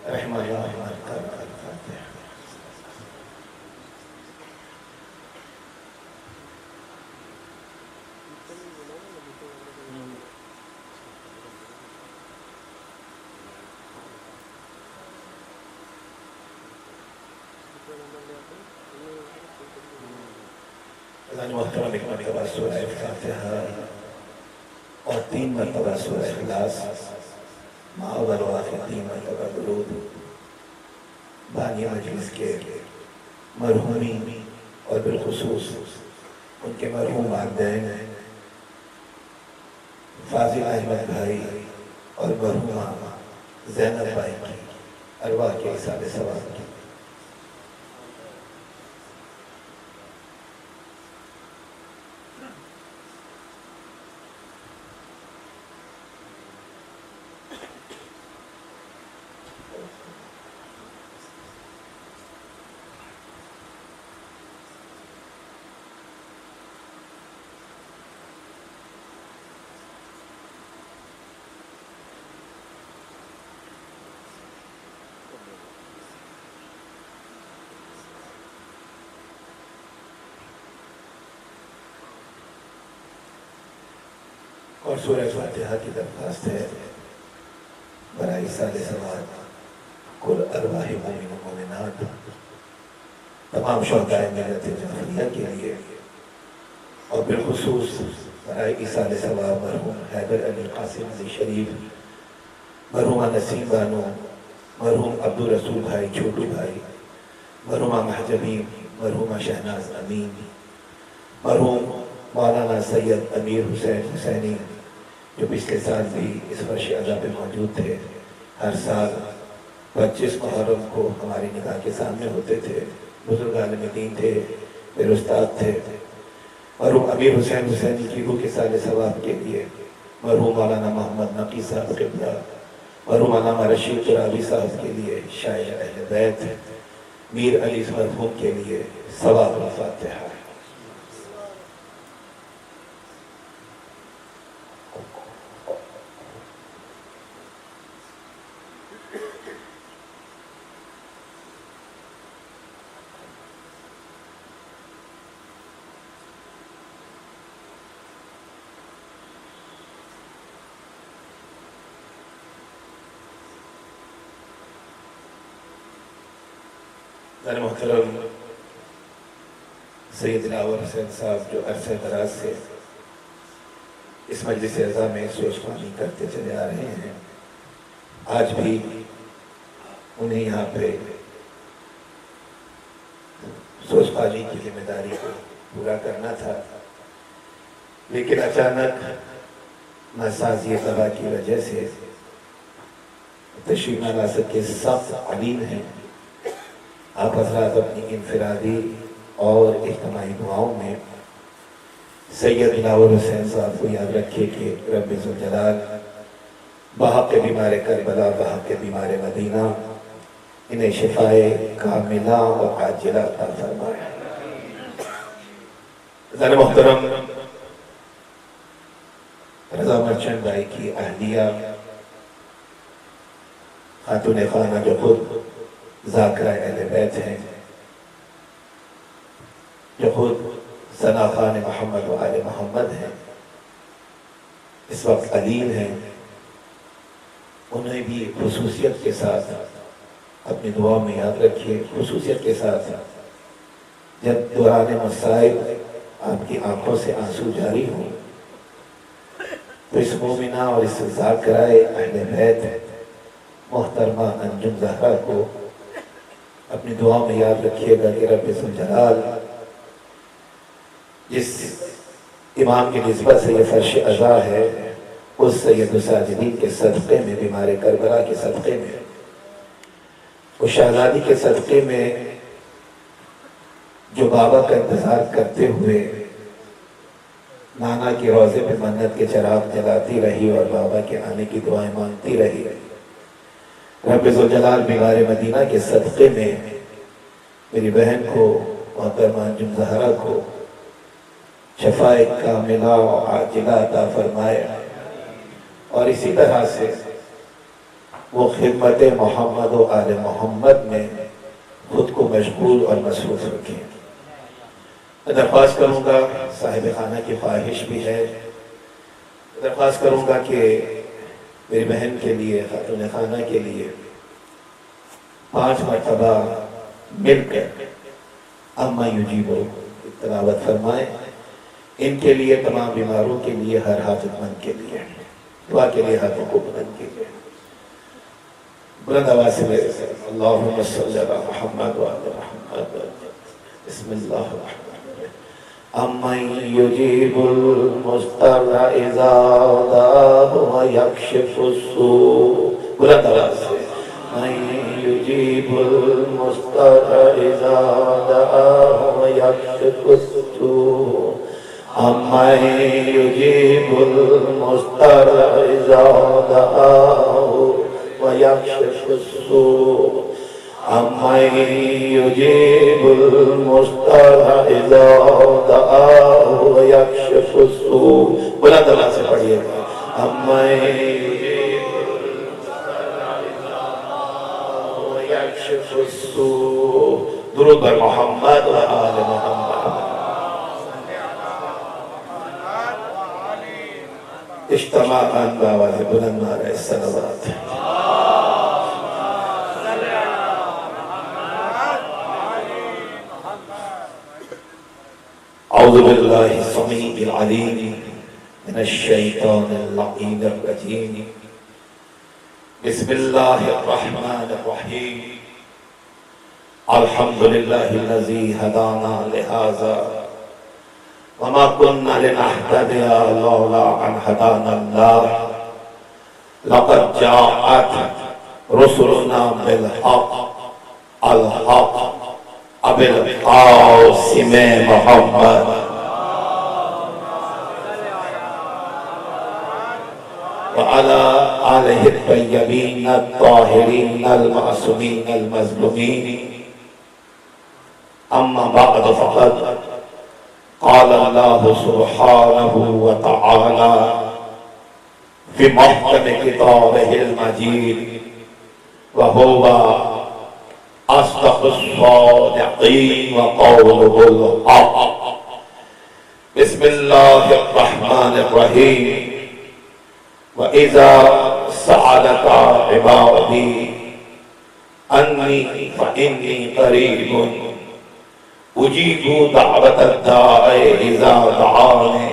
رحم اللہ من قرأ الفاتحہ۔ محترم ایک مرتبہ سورہ فاتحہ اور 3 مرتبہ سورہ اخلاص ماول و آخر 3 مرتبہ درود بانی مجلس کے مرحومین اور بالخصوص ان کے مرحوم والدین فاضل احمد بھائی اور مرحومہ زینب بھائی کی ارواح کے اصال ثواب کی اور سورہ فاتحہ کی درخواست ہے برائے اصال ثواب کل ارواح مومن و مومنات تمام شہداء ملت جعفریہ کے لیے اور بالخصوص برائے اصال ثواب مرحوم حیدر علی قاسم علی شریف، مرحومہ نسیم بانو، مرحوم عبدالرسول بھائی چھوٹو بھائی، مرحومہ محجبین، مرحومہ شہناز امین، مرحوم مولانا سید امیر حسین حسینی جو پچھلے سال بھی اس فرش ادا پہ موجود تھے، ہر سال 25 محرم کو ہماری نگاہ کے سامنے ہوتے تھے، بزرگ عالم دین تھے، میرے استاد تھے، مرحوم امیر حسین حسینی کی روح کے سال ثواب کے لیے، مرحوم مولانا محمد نقی صاحب قبلہ، مرحوم علامہ رشید ترابی صاحب کے لیے، شاعر اہل بیت میر علی مرحوم کے لیے ثواب الفاتحہ۔ ذرا محترم سید دلاور حسین صاحب جو عرصہ دراز سے اس مجلس اعزاز میں سوچ پانی کرتے چلے آ رہے ہیں، آج بھی انہیں یہاں پہ سوچ پانی کی ذمہ داری کو پورا کرنا تھا، لیکن اچانک ناسازی دوا کی وجہ سے تشریف نہ لا سکے، سخت علیم ہیں۔ آپ حضرات اپنی انفرادی اور اجتماعی دعاؤں میں سید دلاور حسین صاحب کو یاد رکھے کہ رب ذوالجلال بحق بیمار کربلا، بحق بیمار مدینہ انہیں شفائے کاملہ اور عاجلہ عطا فرمائے۔ ذرا محترم رضا مرچنٹ بھائی کی اہلیہ خاتون خانہ جو خود ذاکرہ اہل بیت ہیں، جو خود ثنا خان محمد و آل محمد ہیں، اس وقت علیل ہیں، انہیں بھی خصوصیت کے ساتھ اپنی دعا میں یاد رکھیے۔ خصوصیت کے ساتھ جب دوران مصائب آپ کی آنکھوں سے آنسو جاری ہوں تو اس مومنہ اور اس ذاکرہ اہل بیت محترمہ انجم زہرا کو اپنی دعا میں یاد رکھیے گا کہ رب ذوالجلال جس امام کی نسبت سے یہ فرش عزا ہے، اس سید الساجدین کے صدقے میں، بیمار کربلا کے صدقے میں، اس شہزادی کے صدقے میں جو بابا کا انتظار کرتے ہوئے نانا کی روضے پہ منت کے چراغ جلاتی رہی اور بابا کے آنے کی دعائیں مانگتی رہی، رب ذوالجلال بیمار مدینہ کے صدقے میں میری بہن کو، محترمہ انجم زہرا کو شفائے کاملہ و عاجلہ عطا فرمائے، اور اسی طرح سے وہ خدمت محمد و آل محمد میں خود کو مشغول اور مصروف رکھیں۔ میں درخواست کروں گا، صاحب خانہ کی خواہش بھی ہے، درخواست کروں گا کہ میری بہن کے لیے، خاتون خانہ کے لیے 5 مرتبہ مل کر اما یجیبو تلاوت فرمائیں۔ ان کے لیے، تمام بیماروں کے لیے، ہر حاجت مند کے لیے دعا کے لیے ہاتھوں کو بلند کیجیے۔ بلند آواز سے میرے ساتھ اللہم صلی علی محمد وعلی محمد بسم اللہ الرحمن الرحیم۔ امن یجیب المضطر اذا دعاہ ویکشف السوء، بلند آواز سے من یجیب المضطر اذا دعاہ ویکشف السوء، امن یجیب المضطر اذا دعاہ وَيَكْشِفُ السُّوءَ، أَمَّن يُجِيبُ الْمُضْطَرَّ إِذَا دَعَاهُ وَيَكْشِفُ السُّوءَ، بلند آواز سے پڑھیے گا، أَمَّن يُجِيبُ الْمُضْطَرَّ إِذَا دَعَاهُ وَيَكْشِفُ السُّوءَ۔ درود بر محمد و آل محمد۔ اجتماعاً بآواز بلند نعرہ الصلوات۔ اعوذ باللہ السمیع العلیم من الشیطان اللعین الرجیم، بسم اللہ الرحمن الرحیم، الحمدللہ الذی ہدانا لہذا وما كنا لنهتدي لولا ان هدانا الله، لقد جاءت رسلنا بالحق الحق بالقاسم محمد وعلى آله الطيبين الطاهرين المعصومين المظلومين، اما بعد فقد قال الله سبحانه وتعالى في محكم كتابه المجيد وهو أصدق الصادقين وقوله الحق، بسم الله الرحمن الرحيم، وإذا سألك عبادي أني فإني قريب اجیبوا دعوت الداعی اذا دعانی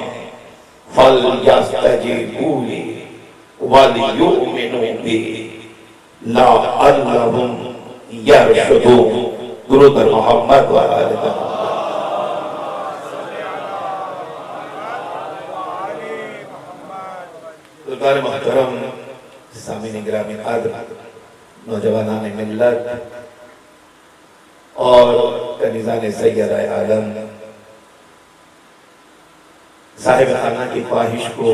فلیستجیبوا لی ولیؤمنوا بی لعلہم یرشدون۔ درود بر محمد و آل محمد۔ بزرگان محترم، سامعین گرامی قدر، نوجوانان ملت اور کنیزان سیدہ عالم، صاحب خانہ کی خواہش کو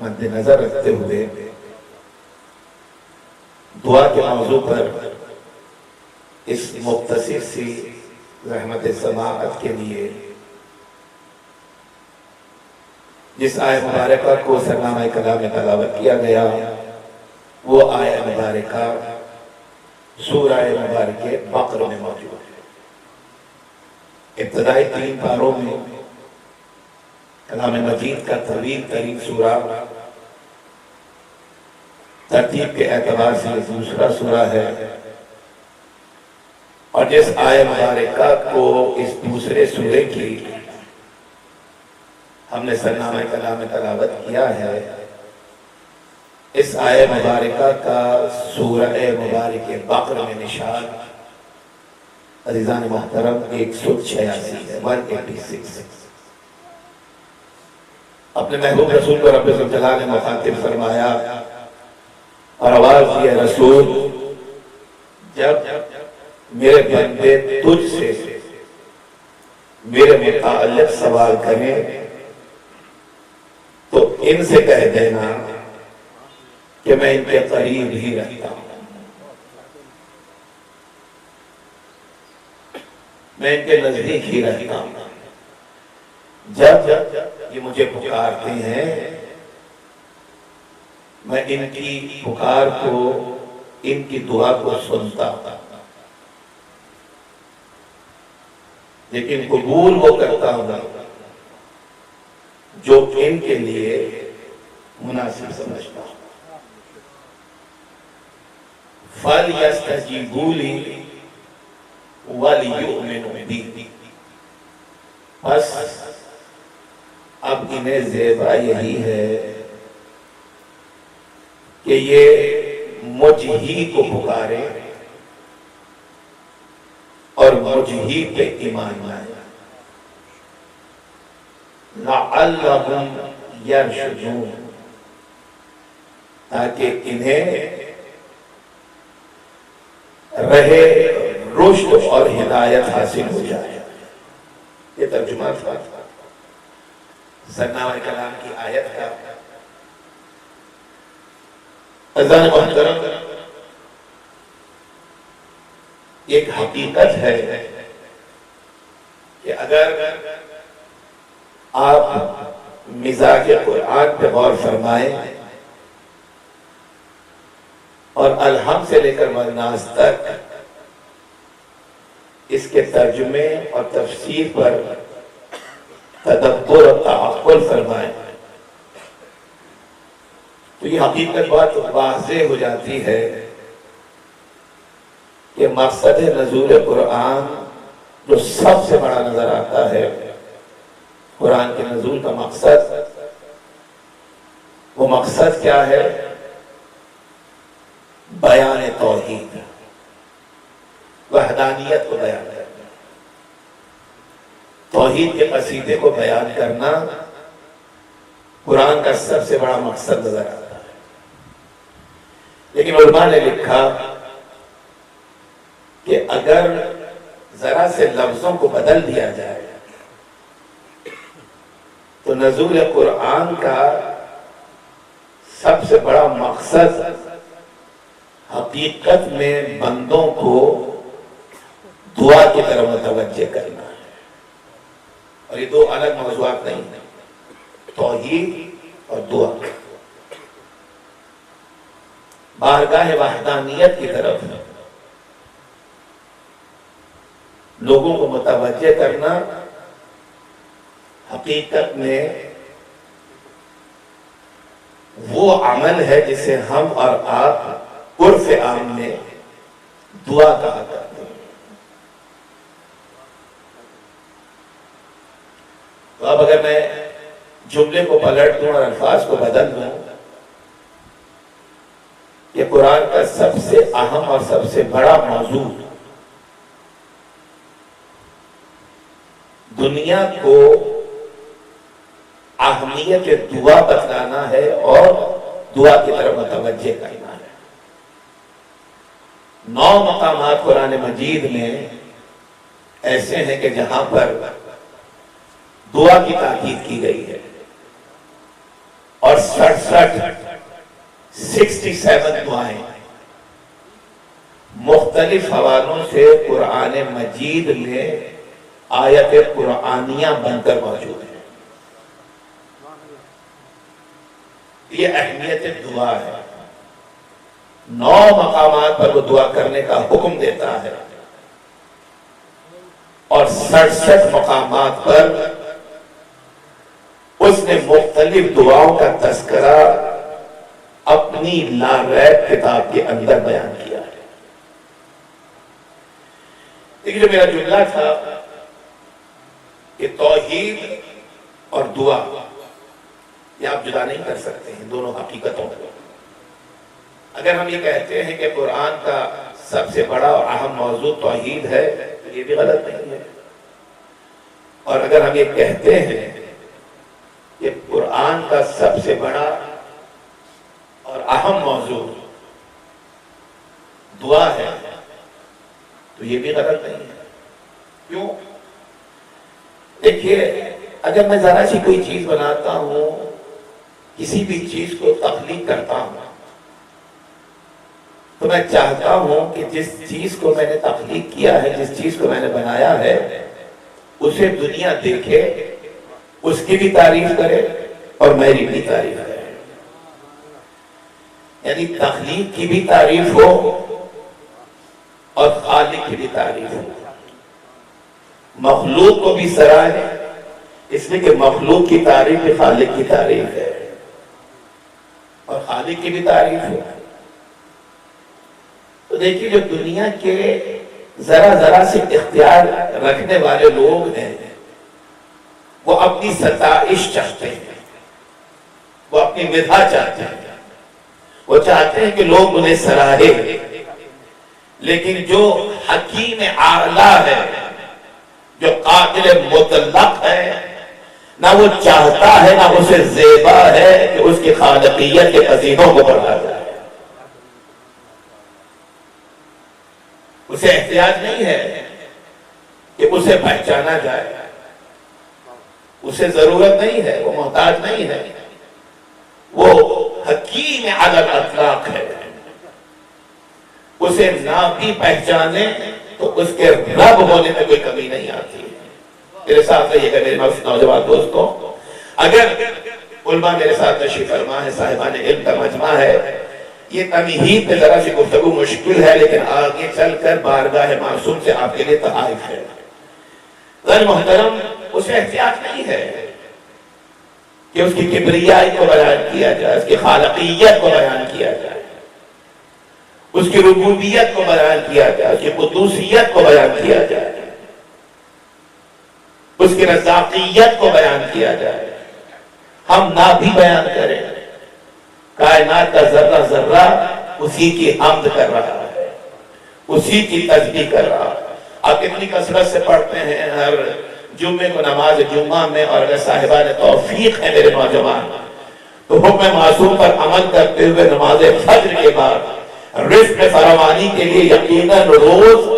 مد نظر رکھتے ہوئے دعا کے موضوع پر اس مختصر سی رحمت سماعت کے لیے جس آیت مبارکہ کو سرنامہ کلام میں تلاوت کیا گیا، وہ آیت مبارکہ سورہ مبارکہ بقرہ میں موجود ہے۔ ابتدائی 3 پاروں میں کلام مجید کا طویل ترین سورہ، ترتیب کے اعتبار سے دوسرا سورہ ہے، اور جس آیت مبارکہ کو اس دوسرے سورے کی ہم نے سرنامہ کلام تلاوت کیا ہے، اس آیت مبارکہ کا سورہ مبارکہ بقرہ میں نشان عزیزان محترم 186 ہے، 186۔ اپنے محبوب رسول کو رب الجلال نے مخاطب فرمایا اور آواز دی، رسول جب میرے بندے تجھ سے میرے متعلق سوال کریں تو ان سے کہہ دینا کہ میں ان کے قریب ہی رہتا ہوں، میں ان کے نزدیک ہی رہتا ہوں۔ جب یہ مجھے پکارتے ہیں، میں ان کی پکار کو ان کی دعا کو سنتا، لیکن قبول وہ کرتا ہوں جو ان کے لیے مناسب سمجھتا ہوں۔ فَلْيَسْتَجِيبُوا لِي وَلْيُؤْمِنُوا بِي۔ بس اب انہیں زیبا یہی ہے کہ یہ مجھ ہی کو پکارے اور مجھ ہی پہ ایمان لائے، لَعَلَّهُمْ يَرْشُدُونَ، تاکہ انہیں رہے رشد اور ہدایت حاصل ہو جائے۔ یہ ترجمہ تھا ثناء کلام کی آیت کا۔ عزیزان محترم، ایک حقیقت ہے کہ اگر آپ مزاج قرآن پہ غور فرمائیں اور الحم سے لے کر والناس تک اس کے ترجمے اور تفسیر پر تدبر اور تعقل فرمائیں تو یہ حقیقت بات واضح ہو جاتی ہے کہ مقصد نزول قرآن جو سب سے بڑا نظر آتا ہے، قرآن کے نزول کا مقصد، وہ مقصد کیا ہے؟ بیان توحید، وحدانیت کو بیان کرنا، توحید کے قصیدے کو بیان کرنا قرآن کا سب سے بڑا مقصد نظر آتا ہے۔ لیکن علماء نے لکھا کہ اگر ذرا سے لفظوں کو بدل دیا جائے تو نزول قرآن کا سب سے بڑا مقصد حقیقت میں بندوں کو دعا کی طرف متوجہ کرنا ہے، اور یہ دو الگ موضوعات نہیں ہیں، توحید اور دعا، بارگاہ وحدانیت کی طرف لوگوں کو متوجہ کرنا حقیقت میں وہ عمل ہے جسے ہم اور آپ عرف عام میں دعا کہا کرتے ہیں۔ تو اب اگر میں جملے کو پلٹ دوں اور الفاظ کو بدل دوں کہ قرآن کا سب سے اہم اور سب سے بڑا موضوع دنیا کو اہمیت دعا بتلانا ہے اور دعا کی طرف متوجہ کرنا ہے۔ 9 مقامات قرآن مجید میں ایسے ہیں کہ جہاں پر دعا کی تاکید کی گئی ہے، اور 67 دعائیں مختلف حوالوں سے قرآن مجید میں آیت قرآنیہ بن کر موجود ہیں۔ یہ اہمیت دعا ہے۔ 9 مقامات پر وہ دعا کرنے کا حکم دیتا ہے، اور 67 مقامات پر اس نے مختلف دعاؤں کا تذکرہ اپنی لا ریب کتاب کے اندر بیان کیا ہے۔ لیکن جو میرا جملہ تھا کہ توحید اور دعا یہ آپ جدا نہیں کر سکتے ہیں دونوں حقیقتوں کو۔ اگر ہم یہ کہتے ہیں کہ قرآن کا سب سے بڑا اور اہم موضوع توحید ہے تو یہ بھی غلط نہیں ہے، اور اگر ہم یہ کہتے ہیں کہ قرآن کا سب سے بڑا اور اہم موضوع دعا ہے تو یہ بھی غلط نہیں ہے۔ کیوں؟ دیکھیے، اگر میں ذرا سی کوئی چیز بناتا ہوں، کسی بھی چیز کو تخلیق کرتا ہوں، تو میں چاہتا ہوں کہ جس چیز کو میں نے تخلیق کیا ہے، جس چیز کو میں نے بنایا ہے، اسے دنیا دیکھے، اس کی بھی تعریف کرے اور میری بھی تعریف کرے۔ یعنی تخلیق کی بھی تعریف ہو اور خالق کی بھی تعریف ہو. مخلوق کو بھی سراہے اس لیے کہ مخلوق کی تعریف بھی خالق کی تعریف ہے اور خالق کی بھی تعریف ہے. تو دیکھیے جو دنیا کے ذرا ذرا سے اختیار رکھنے والے لوگ ہیں وہ اپنی ستائش چاہتے ہیں, وہ اپنی مدح چاہتے ہیں, وہ چاہتے ہیں کہ لوگ انہیں سراہے. لیکن جو حکیم اعلیٰ ہے, جو قادر مطلق ہے, نہ وہ چاہتا ہے نہ اسے زیبا ہے کہ اس کی خالقیت کے قصیدوں کو پڑھا جائے. اسے احتیاج نہیں ہے کہ اسے پہچانا جائے, اسے ضرورت نہیں ہے, وہ محتاج نہیں ہے, وہ حکیم علی الاطلاق ہے. اسے نہ بھی پہچانے تو اس کے رب ہونے میں کوئی کمی نہیں آتی. میرے ساتھ رہیے گا میرے نوجوان دوستوں, اگر علماء میرے ساتھ تشریف فرما ہے, صاحبان علم کا مجمع ہے, یہ تمہید پہ ذرا سی گفتگو مشکل ہے لیکن آگے چل کر بارگاہ معصوم سے آپ کے لیے تحائف ہے. غیر محترم, اسے احتیاط نہیں ہے کہ اس کی کبریائی کو بیان کیا جائے, اس کی خالقیت کو بیان کیا جائے, اس کی ربوبیت کو بیان کیا جائے, اس کی قدوسیت کو بیان کیا جائے, اس کی رزاقیت کو بیان کیا جائے. ہم نہ بھی بیان کریں, کائنات کا ذرہ ذرہ اسی کی حمد کر رہا ہے, اسی کی تسبیح کر رہا ہے. آپ اتنی کثرت سے پڑھتے ہیں ہر جمعے کو نماز جمعہ میں, اور اگر صاحبان توفیق ہے میرے نوجوان تو حکم معصوم پر عمل کرتے ہوئے نماز فجر کے بعد رزق فراوانی کے لیے یقیناً روز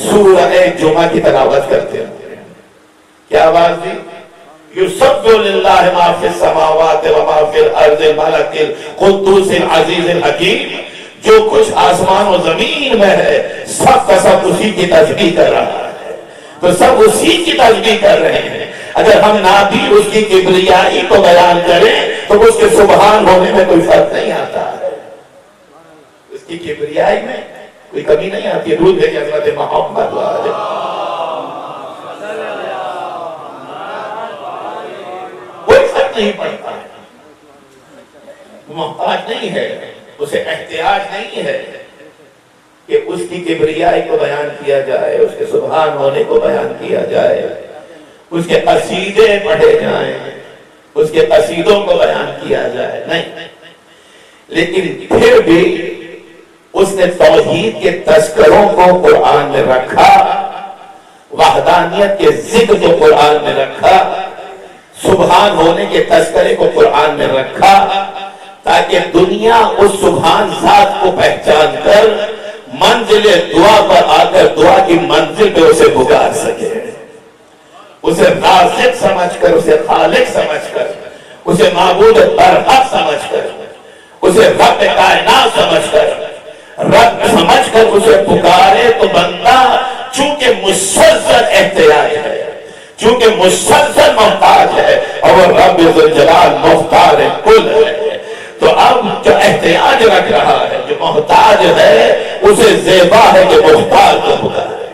سورہ جمعہ کی تلاوت کرتے ہیں. کیا آواز دی؟ یسبح للہ ما فی السماوات و ما فی الارض الملک القدوس العزیز الحکیم. جو کچھ آسمان و زمین میں ہے سب کا سب اسی کی تسبیح کر رہا ہے, تو سب اسی کی تسبیح کر رہے ہیں. اگر ہم نہ بھی اس کی کبریائی کو بیان کریں تو اس کے سبحان ہونے میں کوئی فرق نہیں آتا ہے, اس کی کبریائی میں کوئی کمی نہیں آتی ہے. درود بھیجیں حضرت محمد والے. کوئی فرق نہیں پڑتا ہے, محتاج نہیں ہے, اسے احتیاج نہیں ہے کہ اس کی کبریائی کو بیان کیا جائے, اس کے سبحان ہونے کو بیان کیا جائے, اس کے قصیدے پڑھے جائیں, اس کے قصیدوں کو بیان کیا جائے. نہیں, لیکن پھر بھی اس نے توحید کے تذکروں کو قرآن میں رکھا, وحدانیت کے ذکر کو قرآن میں رکھا, سبحان ہونے کے تذکرے کو قرآن میں رکھا, تاکہ دنیا اس سبحان ذات کو پہچان کر منزل دعا پر آ کر دعا کی منزل پہ اسے پکار سکے, اسے رازق سمجھ کر, اسے خالق سمجھ کر, اسے معبود برحق سمجھ کر, اسے رب کائنات سمجھ کر, رب سمجھ کر اسے پکارے. تو بندہ چونکہ مسلسل احتیاج ہے, چونکہ مسلسل محتاج ہے, اور وہ رب ذوالجلال مختار کل ہے, تو اب جو احتیاج رکھ رہا ہے, جو محتاج ہے, اسے زیبا ہے کہ محتاج کو پکارے.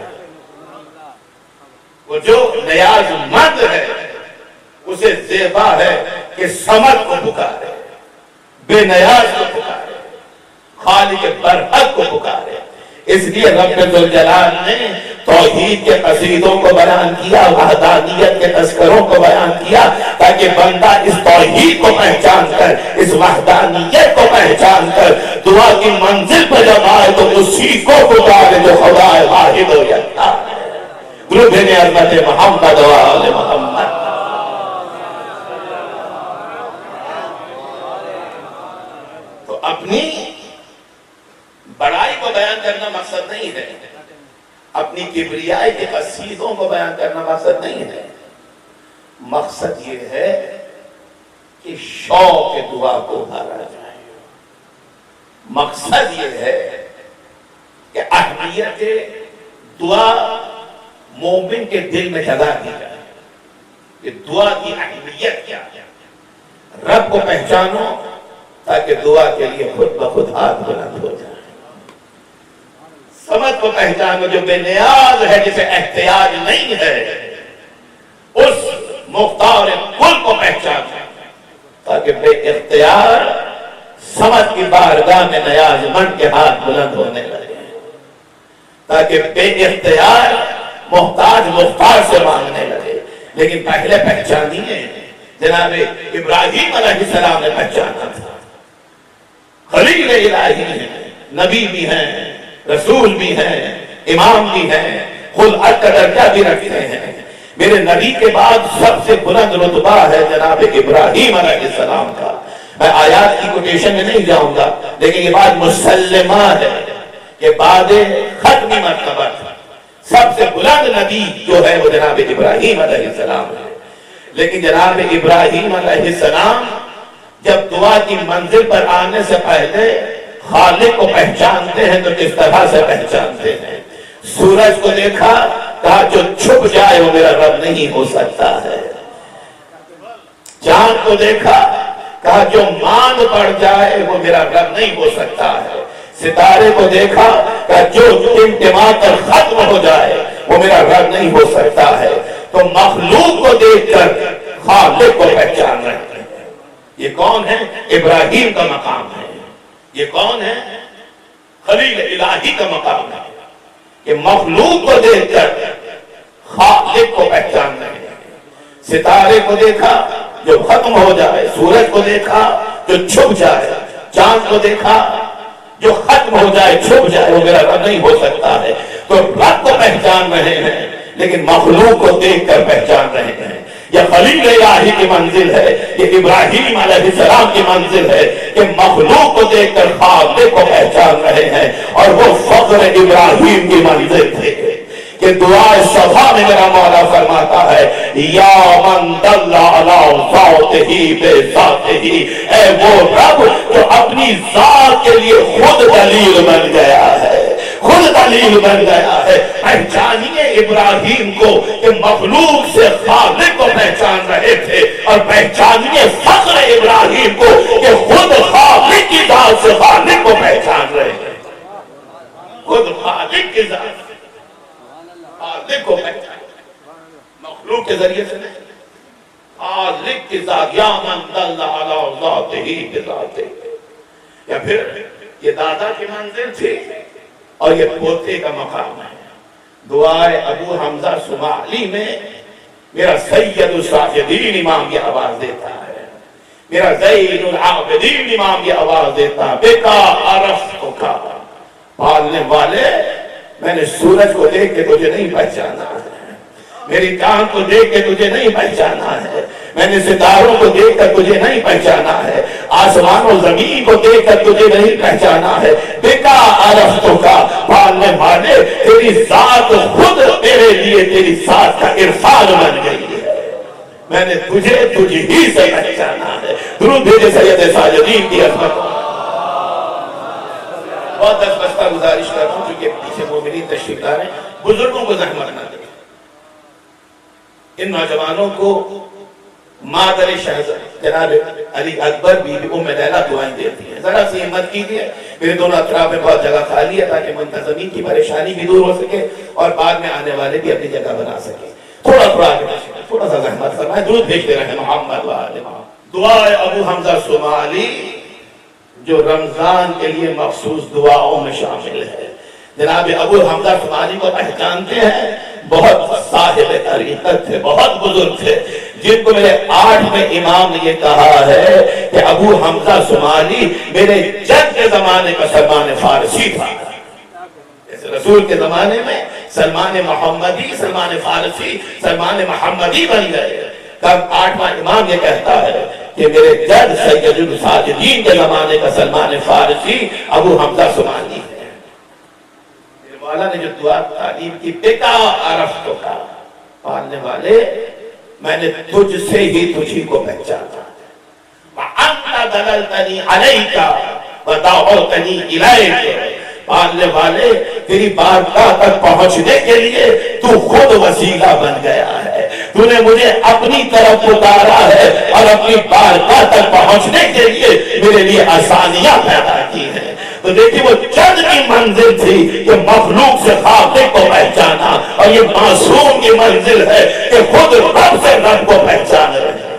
وہ جو نیاز مند ہے اسے زیبا ہے کہ سمد کو پکارے, بے نیاز کو پکارے, خالق برحق کو پکارے. اس لیے رب ذوالجلال نے توحید کے قصیدوں کو بیان کیا, وحدانیت کے تذکروں کو بیان کیا, تاکہ بندہ اس توحید کو پہچان کر, اس وحدانیت کو پہچان کر دعا کی منزل پہ جب آئے تو اسی کو پکارے جو خدا واحد و یکتا ہے. درود بھیجیں حضرت محمد و آل محمد. تو اپنی بڑائی کو بیان کرنا مقصد نہیں ہے, اپنی کبریائی کے قصیدوں کو بیان کرنا مقصد نہیں ہے. مقصد یہ ہے کہ شوق دعا کو ابھارا جائے. مقصد یہ ہے کہ اہمیت دعا مومن کے دل میں جگہ دی جائے کہ دعا کی اہمیت کیا ہے. رب کو پہچانو تاکہ دعا کے لیے خود بخود ہاتھ بلند ہو جائے. سمجھ کو پہچانو جو بے نیاز ہے، جسے احتیاج نہیں ہے، اس مختار کل کو پہچانو تاکہ بے اختیار سمجھ کی بارگاہ میں نیاز مند کے ہاتھ بلند ہونے لگے، تاکہ بے اختیار محتاج مختار سے مانگنے لگے. لیکن پہلے پہچانیے جناب ابراہیم علیہ السلام نے پہچانا تھا. خلیل الہی ہیں، نبی بھی ہیں، رسول بھی ہیں، امام بھی ہیں، خود کا درجہ بھی رکھتے ہیں. میرے نبی کے بعد سب سے بلند رتبہ ہے جناب ابراہیم علیہ السلام کا. میں آیات کی کوٹیشن میں نہیں جاؤں گا، لیکن یہ بات مسلمہ ہے کہ بعد ختمی مرتبہ سب سے بلند نبی جو ہے وہ جناب ابراہیم علیہ السلام ہے. لیکن جناب ابراہیم علیہ السلام جب دعا کی منزل پر آنے سے پہلے خالق کو پہچانتے ہیں تو کس طرح سے پہچانتے ہیں؟ سورج کو دیکھا، کہا جو چھپ جائے وہ میرا رب نہیں ہو سکتا ہے. چاند کو دیکھا، کہا جو مان پڑ جائے وہ میرا رب نہیں ہو سکتا ہے. ستارے کو دیکھا، کہا جو انتما کر ختم ہو جائے وہ میرا رب نہیں ہو سکتا ہے. تو مخلوق کو دیکھ کر خالق کو پہچان رہے ہیں. یہ کون ہے؟ ابراہیم کا مقام ہے. یہ کون ہے؟ خلیل الہی کا مقام ہے کہ مخلوق کو دیکھ کر خالق کو پہچان رہے ہیں. ستارے کو دیکھا جو ختم ہو جائے، سورج کو دیکھا جو چھپ جائے، چاند کو دیکھا جو ختم ہو جائے چھپ جائے وہ میرا رب نہیں ہو سکتا ہے. تو رب کو پہچان رہے ہیں لیکن مخلوق کو دیکھ کر پہچان رہے ہیں. یہ خلیل الہی کی منزل ہے، یہ ابراہیم علیہ السلام کی منزل ہے کہ مخلوق کو دیکھ کر خالق کو پہچان رہے ہیں. اور وہ فخر ابراہیم کی منزل تھے کہ دعائے صفا میں میرا مولا فرماتا ہے یا من دل علی ذاتہ بے ذاتہ، اے وہ رب جو اپنی ذات کے لیے خود دلیل بن گیا ہے، خود دلیل بن گیا ہے. پہچانیے ابراہیم کو کہ مخلوق سے خالق کو پہچان رہے تھے، اور پہچانیے فخر ابراہیم کو کہ خود خالق کی ذات سے خالق کو پہچان رہے ہیں. خود خالق کی ذات سے خالق کو پہچان، مخلوق کے ذریعے سے نہیں، خالق کی ذات. یا من دل علی ذاتہ بذاتہ. یا پھر یہ دادا کی منزل تھی اور یہ پوتے کا مقام ہے. دعائے ابو حمزہ سمالی میں میرا سید الساجدین امام یہ آواز دیتا ہے، میرا زین العابدین امام یہ آواز دیتا ہے بکا عرفتک. پالنے والے میں نے سورج کو دیکھ کے تجھے نہیں پہچانا ہے، میری چاند کو دیکھ کے تجھے نہیں پہچانا ہے، میں نے ستاروں کو دیکھ کر تجھے نہیں پہچانا ہے، آسمان و زمین کو دیکھ کر تجھے نہیں پہچانا ہے. بکا عرفتک، پالنے والے تیری ذات خود میرے لیے تیری ذات کا عرفان بن گئی ہے، میں نے تجھے تجھ ہی سے پہچانا ہے. درود بھیجے سید ساجدین کی عظمت. بہت دستبستہ گزارش کرتا ہوں چونکہ پیچھے مومنین تشریف لا رہے ہیں، بزرگوں کو زحمت نہ دیں. ان نوجوانوں کو مادر شہزاد جناب علی اکبر بی بی ام لیلہ دعائیں دیتی ہیں. ذرا سی ہمت کیجیے، میرے دونوں اطراف میں بہت جگہ خالی ہے تاکہ منتظمین کی پریشانی بھی دور ہو سکے اور بعد میں آنے والے بھی اپنی جگہ بنا سکے. تھوڑا سا زحمت فرمائیں، درود بھیجتے رہیں محمد و آل محمد. دعائے ابو حمزہ سمالی جو رمضان کے لیے مخصوص دعاؤں میں شامل ہے. جناب ابو حمزہ سمالی کو پہچانتے ہیں، بہت صاحب طریقت تھے، بہت بزرگ تھے، جن کو میرے 8ویں امام نے یہ کہا ہے کہ ابو حمزہ سمالی میرے جد کے زمانے کا سلمان فارسی تھا. جیسے رسول کے زمانے میں سلمان محمدی، سلمان فارسی، سلمان محمدی بن گئے، تب 8واں امام یہ کہتا ہے کہ میرے جد سید الساجدین کے زمانے کا سلمان فارسی ابو حمزہ سمالی ہے. میرے مولا نے جو دعا تعلیم کی بکا عرفتک، پالنے والے میں نے تجھ سے ہی تجھی کو پہچانا. وَأَنْتَ دَلَلْتَنِي عَلَيْكَ وَدَعَوْتَنِي إِلَيْكَ. پالنے والے تیری بارگاہ تک پہنچنے کے لیے تو خود وسیلہ بن گیا ہے، تو نے مجھے اپنی طرف پکارا ہے اور اپنی بارگاہ تک پہنچنے کے لیے میرے لیے آسانیاں پیدا کی ہیں۔ تو دیکھیں وہ چند کی منزل تھی کہ مخلوق سے خالق کو پہچانا، اور یہ معصوم کی منزل ہے کہ خود رب سے رب کو پہچان رہے ہیں،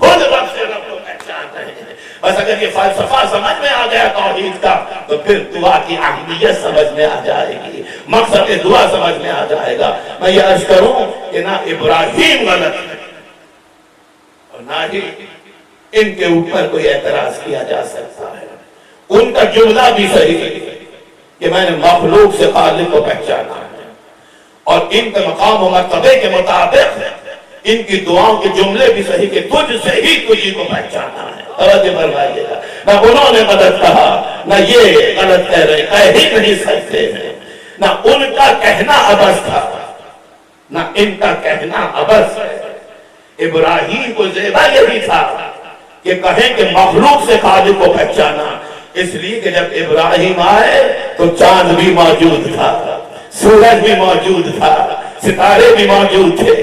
خود رب سے رب کو پہچان رہے ہیں۔ بس اگر یہ فلسفہ سمجھ میں آ گیا توحید کا تو پھر دعا کی اہمیت سمجھ میں آ جائے گی، مقصد دعا سمجھ میں آ جائے گا۔ میں یہ عرض کروں کہ نہ ابراہیم غلط ہے اور نہ ہی ان کے اوپر کوئی اعتراض کیا جا سکتا ہے۔ ان کا جملہ بھی صحیح ہے کہ میں نے مخلوق سے خالق کو پہچانا ہے، اور ان کے مقام و مرتبے کے مطابق ان کی دعاؤں کے جملے بھی صحیح کہ تجھ سے ہی تجھی کو پہچانا ہے۔ توجہ فرمائیے گا، نہ انہوں نے غلط کہا نہ یہ غلط کہہ رہے، کہہ ہی نہیں سکتے ہیں۔ نہ ان کا کہنا عبث تھا نہ ان کا کہنا عبث ہے۔ ابراہیم کو زیبا یہی تھا کہ کہیں کہ مخلوق سے خالق کو پہچانا، اس لیے کہ جب ابراہیم آئے تو چاند بھی موجود تھا، سورج بھی موجود تھا، ستارے بھی موجود تھے،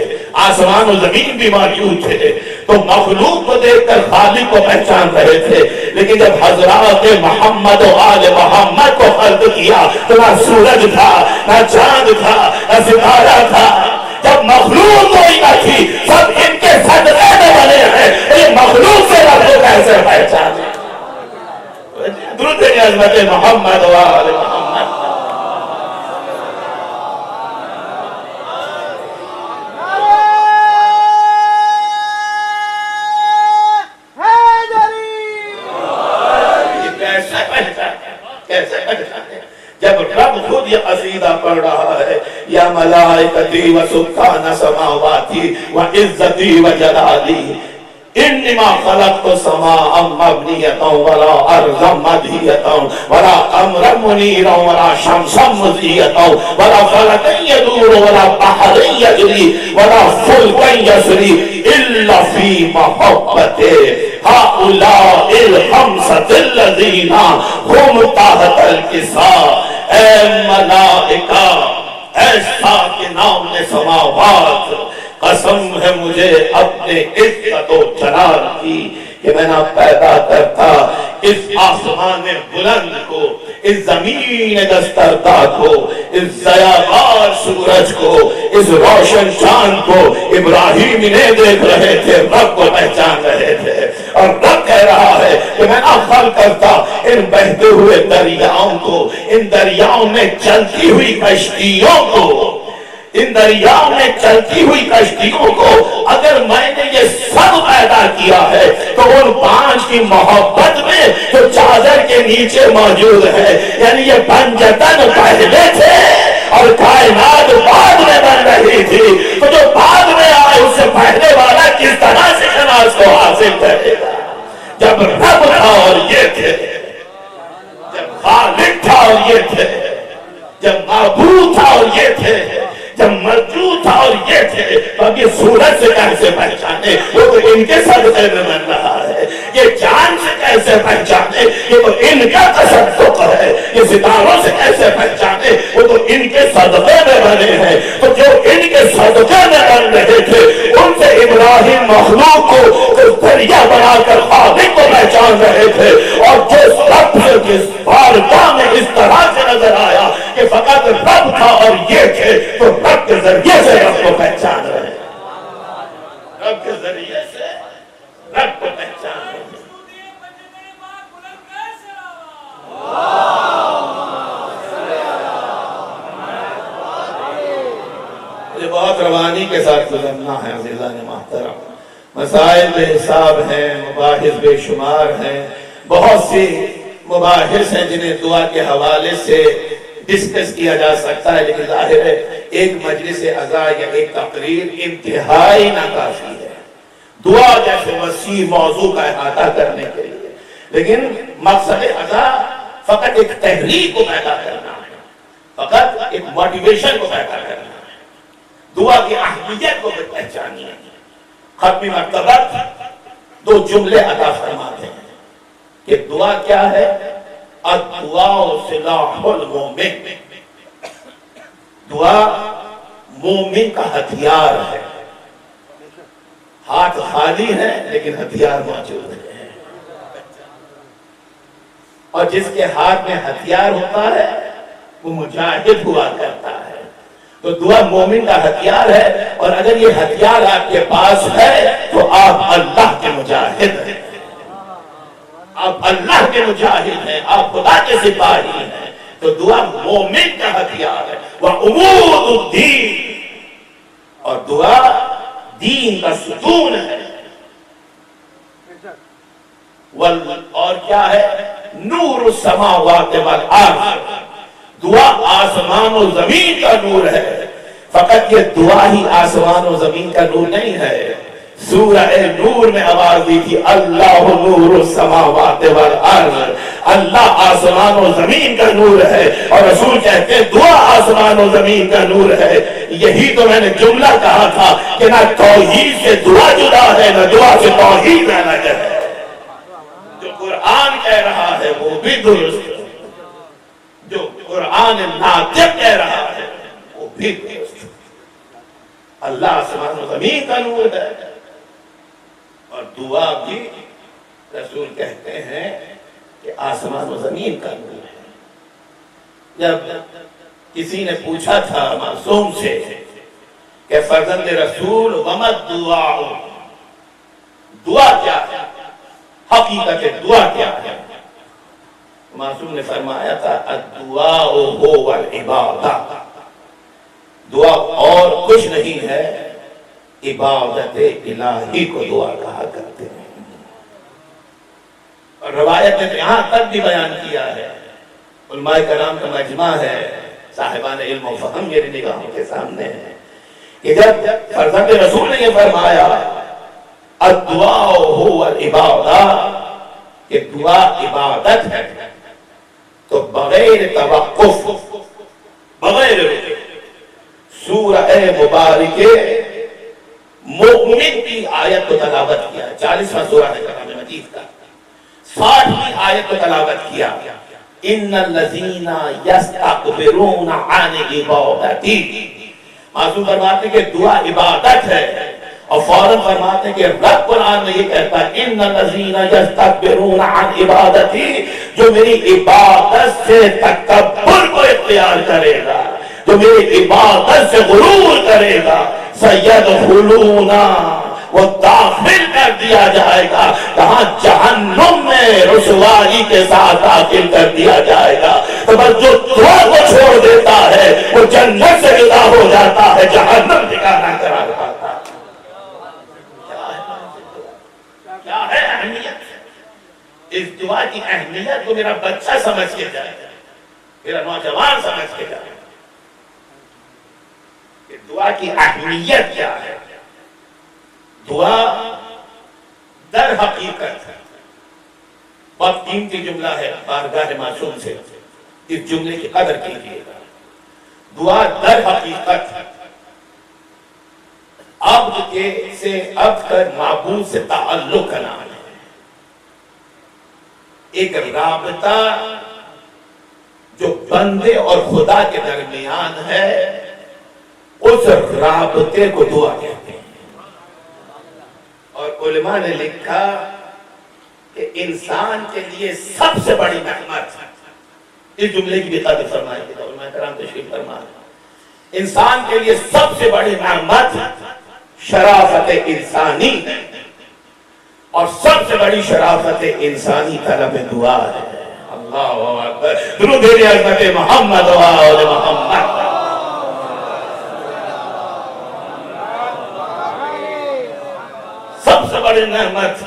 آسمان و زمین بھی موجود تھے، تو مخلوق کو دیکھ کر خالق کو پہچان رہے تھے۔ لیکن جب حضرات محمد و آل محمد کو خلق کیا تو نہ سورج تھا نہ چاند تھا نہ ستارہ تھا، جب مخلوق کوئی نہ تھی، سب ان کے صدقے میں بنے ہیں، یہ مخلوق سے رب کو کیسے پہچانے؟ درود عظمت محمد و آل محمد۔ جب رب خود یہ قصیدہ پڑھ رہا ہے، یا ملائکتی و سبحان سماواتی و عزتی و جلالی انما خلقت سماء مبنیتا ولا ارضا مدھیتا ولا امرا منیرا ولا شمسا مضیتا ولا فلکا یدور ولا بحر یجری ولا فلکا یسری الا فی محبت هؤلاء الخمسة الذین هم تحت الکساء۔ اے ملائکہ، اے ساکنان سماوات، قسم ہے مجھے اپنے عزت و جلال کی کہ میں نہ پیدا کرتا اس آسمان بلند کو، اس زمین دستردہ کو، اس ضیاء سورج کو، اس روشن چاند کو۔ ابراہیم انہیں دیکھ رہے تھے، رب کو پہچان رہے تھے، اور رب کہہ رہا ہے کہ میں نہ خلق کرتا ان بہتے ہوئے دریاؤں کو، ان دریاؤں میں چلتی ہوئی کشتیوں کو، ان دریاؤں میں چلتی ہوئی کشتیوں کو اگر میں نے یہ سب پیدا کیا ہے تو ان پانچ کی محبت میں جو چادر کے نیچے موجود ہے، یعنی یہ پنجتن پہلے تھے اور کائنات بعد میں بن رہی تھی، تو جو بعد میں آئے اس سے پہلے والا کس طرح سے شناس کو حاصل کرے گا؟ جب رب تھا اور یہ تھے، جب خالق تھا اور یہ تھے، جب معبود تھا اور یہ تھے، جب موجود تھا اور یہ تھے، تو اب یہ سورج سے کیسے پہچانے؟ وہ تو ان کے صدقے میں بن رہا ہے۔ یہ چاند سے کیسے پہچانے؟ یہ تو ان کا تصدق ہے۔ یہ ستاروں سے کیسے پہچانے؟ وہ تو ان کے صدقے میں بنے ہیں۔ تو جو ان کے صدقے میں بن رہے تھے، ان سے ابراہیم مخلوق کو ذریعہ بنا کر خالق کو پہچان رہے تھے، اور جس رب سے جس بارگاہ میں اس طرح سے نظر آیا کہ فقط رب تھا اور یہ تھے، تو رب کے ذریعے سے رب کو پہچان رہے ہیں، رب کے ذریعے سے رب کو پہچان رہے ہیں۔ یہ بہت روانی کے ساتھ گزرنا ہے عزیزان محترم، مسائل بے حساب ہیں، مباحث بے شمار ہیں، بہت سی مباحث ہیں جنہیں دعا کے حوالے سے ڈسکس کیا جا سکتا ہے، لیکن ظاہر ہے ایک مجلس عزا یا ایک تقریر انتہائی ناکافی ہے دعا جیسے وسیع موضوع کا احاطہ کرنے کے لیے۔ لیکن مقصد عزا فقط ایک تحریک کو پیدا کرنا ہے، فقط ایک موٹیویشن کو پیدا کرنا ہے، دعا کی اہمیت کو پہچاننا ہے۔ ختمی مرتبہ دو جملے عطا فرماتے ہیں کہ دعا کیا ہے؟ الدعاء سلاح المومن، دعا مومن کا ہتھیار ہے۔ ہاتھ خالی ہیں لیکن ہتھیار موجود ہیں، اور جس کے ہاتھ میں ہتھیار ہوتا ہے وہ مجاہد ہوا کرتا ہے۔ تو دعا مومن کا ہتھیار ہے، اور اگر یہ ہتھیار آپ کے پاس ہے تو آپ اللہ کے مجاہد ہیں، آپ اللہ کے مجاہد ہیں، آپ خدا کے سپاہی ہیں۔ تو دعا مومن کا ہتھیار ہے، وَعُمُودُ الدِّینِ، اور دعا دین کا ستون ہے، اور کیا ہے؟ نور السماوات والارض، دعا آسمان و زمین کا نور ہے۔ فقط یہ دعا ہی آسمان و زمین کا نور نہیں ہے، سورہ نور میں آواز دی تھی اللہ نور السماوات والارض، اللہ آسمان و زمین کا نور ہے، اور رسول کہتے ہیں دعا آسمان و زمین کا نور ہے۔ یہی تو میں نے جملہ کہا تھا کہ نہ توحید سے دعا جدا ہے، نہ دعا سے توحید الگ ہے۔ جو قرآن کہہ رہا ہے وہ بھی درست، جو قرآن ناطق کہہ رہا ہے وہ بھی درست۔ اللہ آسمان و زمین کا نور ہے، اور دعا بھی رسول کہتے ہیں کہ آسمان و زمین کا نور ہے۔ جب کسی نے پوچھا تھا معصوم سے کہ فرزند رسول ومد دعا، دعا کیا ہے، حقیقت دعا کیا ہے؟ معصوم نے فرمایا تھا الدعاء هو العبادہ، دعا اور کچھ نہیں ہے، عبادت الہی کو دعا کہا کرتے ہیں۔ اور روایت نے یہاں تک بھی بیان کیا ہے، علماء کرام کا مجمع ہے، صاحبان علم و فہم میری نگاہوں کے سامنے ہے، کہ جب فرزند رسول نے یہ فرمایا الدعاء هو العبادہ، کہ دعا عبادت ہے، تو بغیر توقف، بغیر سورہ مبارکہ مومن کی آیت کو تلاوت کیا، 40واں سورہ ہے کلام مجید کا، 60ویں آیت کو تلاوت کیا، ان الذین یستکبرون عن عبادتی، معصوم فرماتے ہیں کہ دعا عبادت ہے، اور فوراً فرماتے ہیں کہ رب قرآن میں یہ کہتا ہے ان الذین یستکبرون عن عبادتی، جو میری عبادت سے تکبر کو اختیار کرے گا، جو میری عبادت سے غرور کرے گا، سیدخلون، وہ داخل کر دیا جائے گا، کہاں؟ جہنم میں رسوائی کے ساتھ داخل کر دیا جائے گا۔ تو بس جو دعا کو چھوڑ دیتا ہے وہ جنت سے جدا ہو جاتا ہے، جہنم ٹھکانہ قرار پاتا ہے۔ کیا ہے اہمیت؟ اس دعا کی اہمیت کو میرا بچہ سمجھ کے جائے، میرا نوجوان سمجھ کے جائے کہ دعا کی اہمیت کیا ہے۔ دعا در حقیقت بہت قیمتی جملہ ہے، بارگاہ معصوم سے اس جملے کی قدر کیجیے گا۔ دعا در حقیقت عبد کے سے عبد کر معبود سے تعلق کا نام ہے، ایک رابطہ جو بندے اور خدا کے درمیان ہے، اس رابطے کو دعا کہتے ہیں۔ اور علماء نے لکھا کہ انسان کے لیے سب سے بڑی نعمت، اس جملے کی بھی قدر فرمائے گی، علماء کرام تشریف فرمائے، انسان کے لیے سب سے بڑی نعمت شرافت انسانی ہے، اور سب سے بڑی شرافت انسانی طلب دعا ہے۔ اللہ اکبر، درود عظمت محمد و آل محمد۔ سب سے بڑی نعمت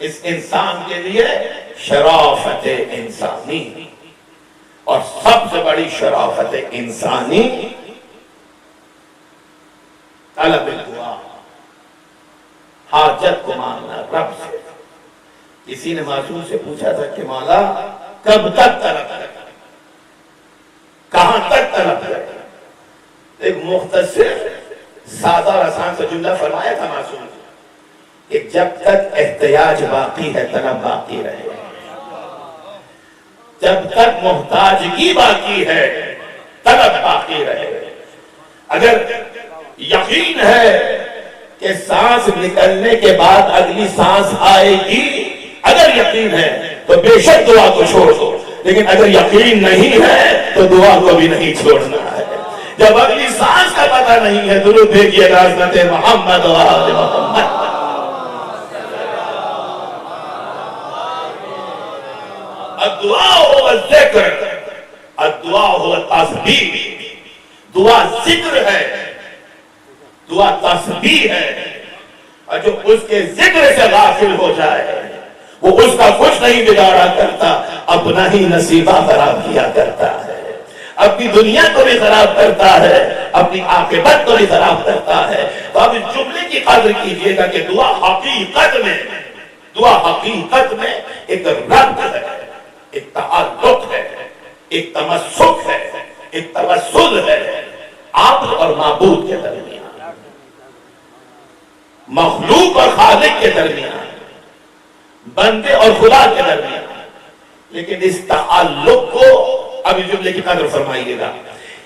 اس انسان کے لیے شرافت انسانی، اور سب سے بڑی شرافت انسانی طلب دعا، حاجت کو مانگنا رب سے۔ کسی نے معصوم سے پوچھا تھا کہ مولا کب تک طلب کرے، کہاں تک طلب کرے؟ ایک مختصر سادہ اور آسان سے جملہ فرمایا تھا معصوم کہ جب تک احتیاج باقی ہے طلب باقی رہے، جب تک محتاجگی باقی ہے طلب باقی رہے۔ اگر یقین ہے کہ سانس نکلنے کے بعد اگلی سانس آئے گی، اگر یقین ہے تو بے شک دعا کو چھوڑ دو، لیکن اگر یقین نہیں ہے تو دعا کو بھی نہیں چھوڑنا ہے۔ جب اگلی سانس کا پتہ نہیں ہے، درود بھیجیے گا حضرت محمد و آل محمد۔ الدعاء هو الذکر، الدعاء هو التسبیح، دعا ذکر ہے، دعا تسبیح ہے، اور جو اس کے ذکر سے غافل ہو جائے وہ اس کا کچھ نہیں بگاڑا کرتا، اپنا ہی نصیبہ خراب کیا کرتا ہے، اپنی دنیا کو بھی خراب کرتا ہے، اپنی عاقبت کو بھی خراب کرتا ہے۔ تو اب اس جملے کی قدر کیجئے گا کہ دعا حقیقت میں ایک ربط ہے، ایک تعلق ہے، ایک تمسک ہے، ایک توسل ہے، عبد اور معبود کے درمیان، مخلوق اور خالق کے درمیان، بندے اور خدا کے درمیان۔ لیکن اس تعلق کو، اب اس جملے کی قدر فرمائیے گا،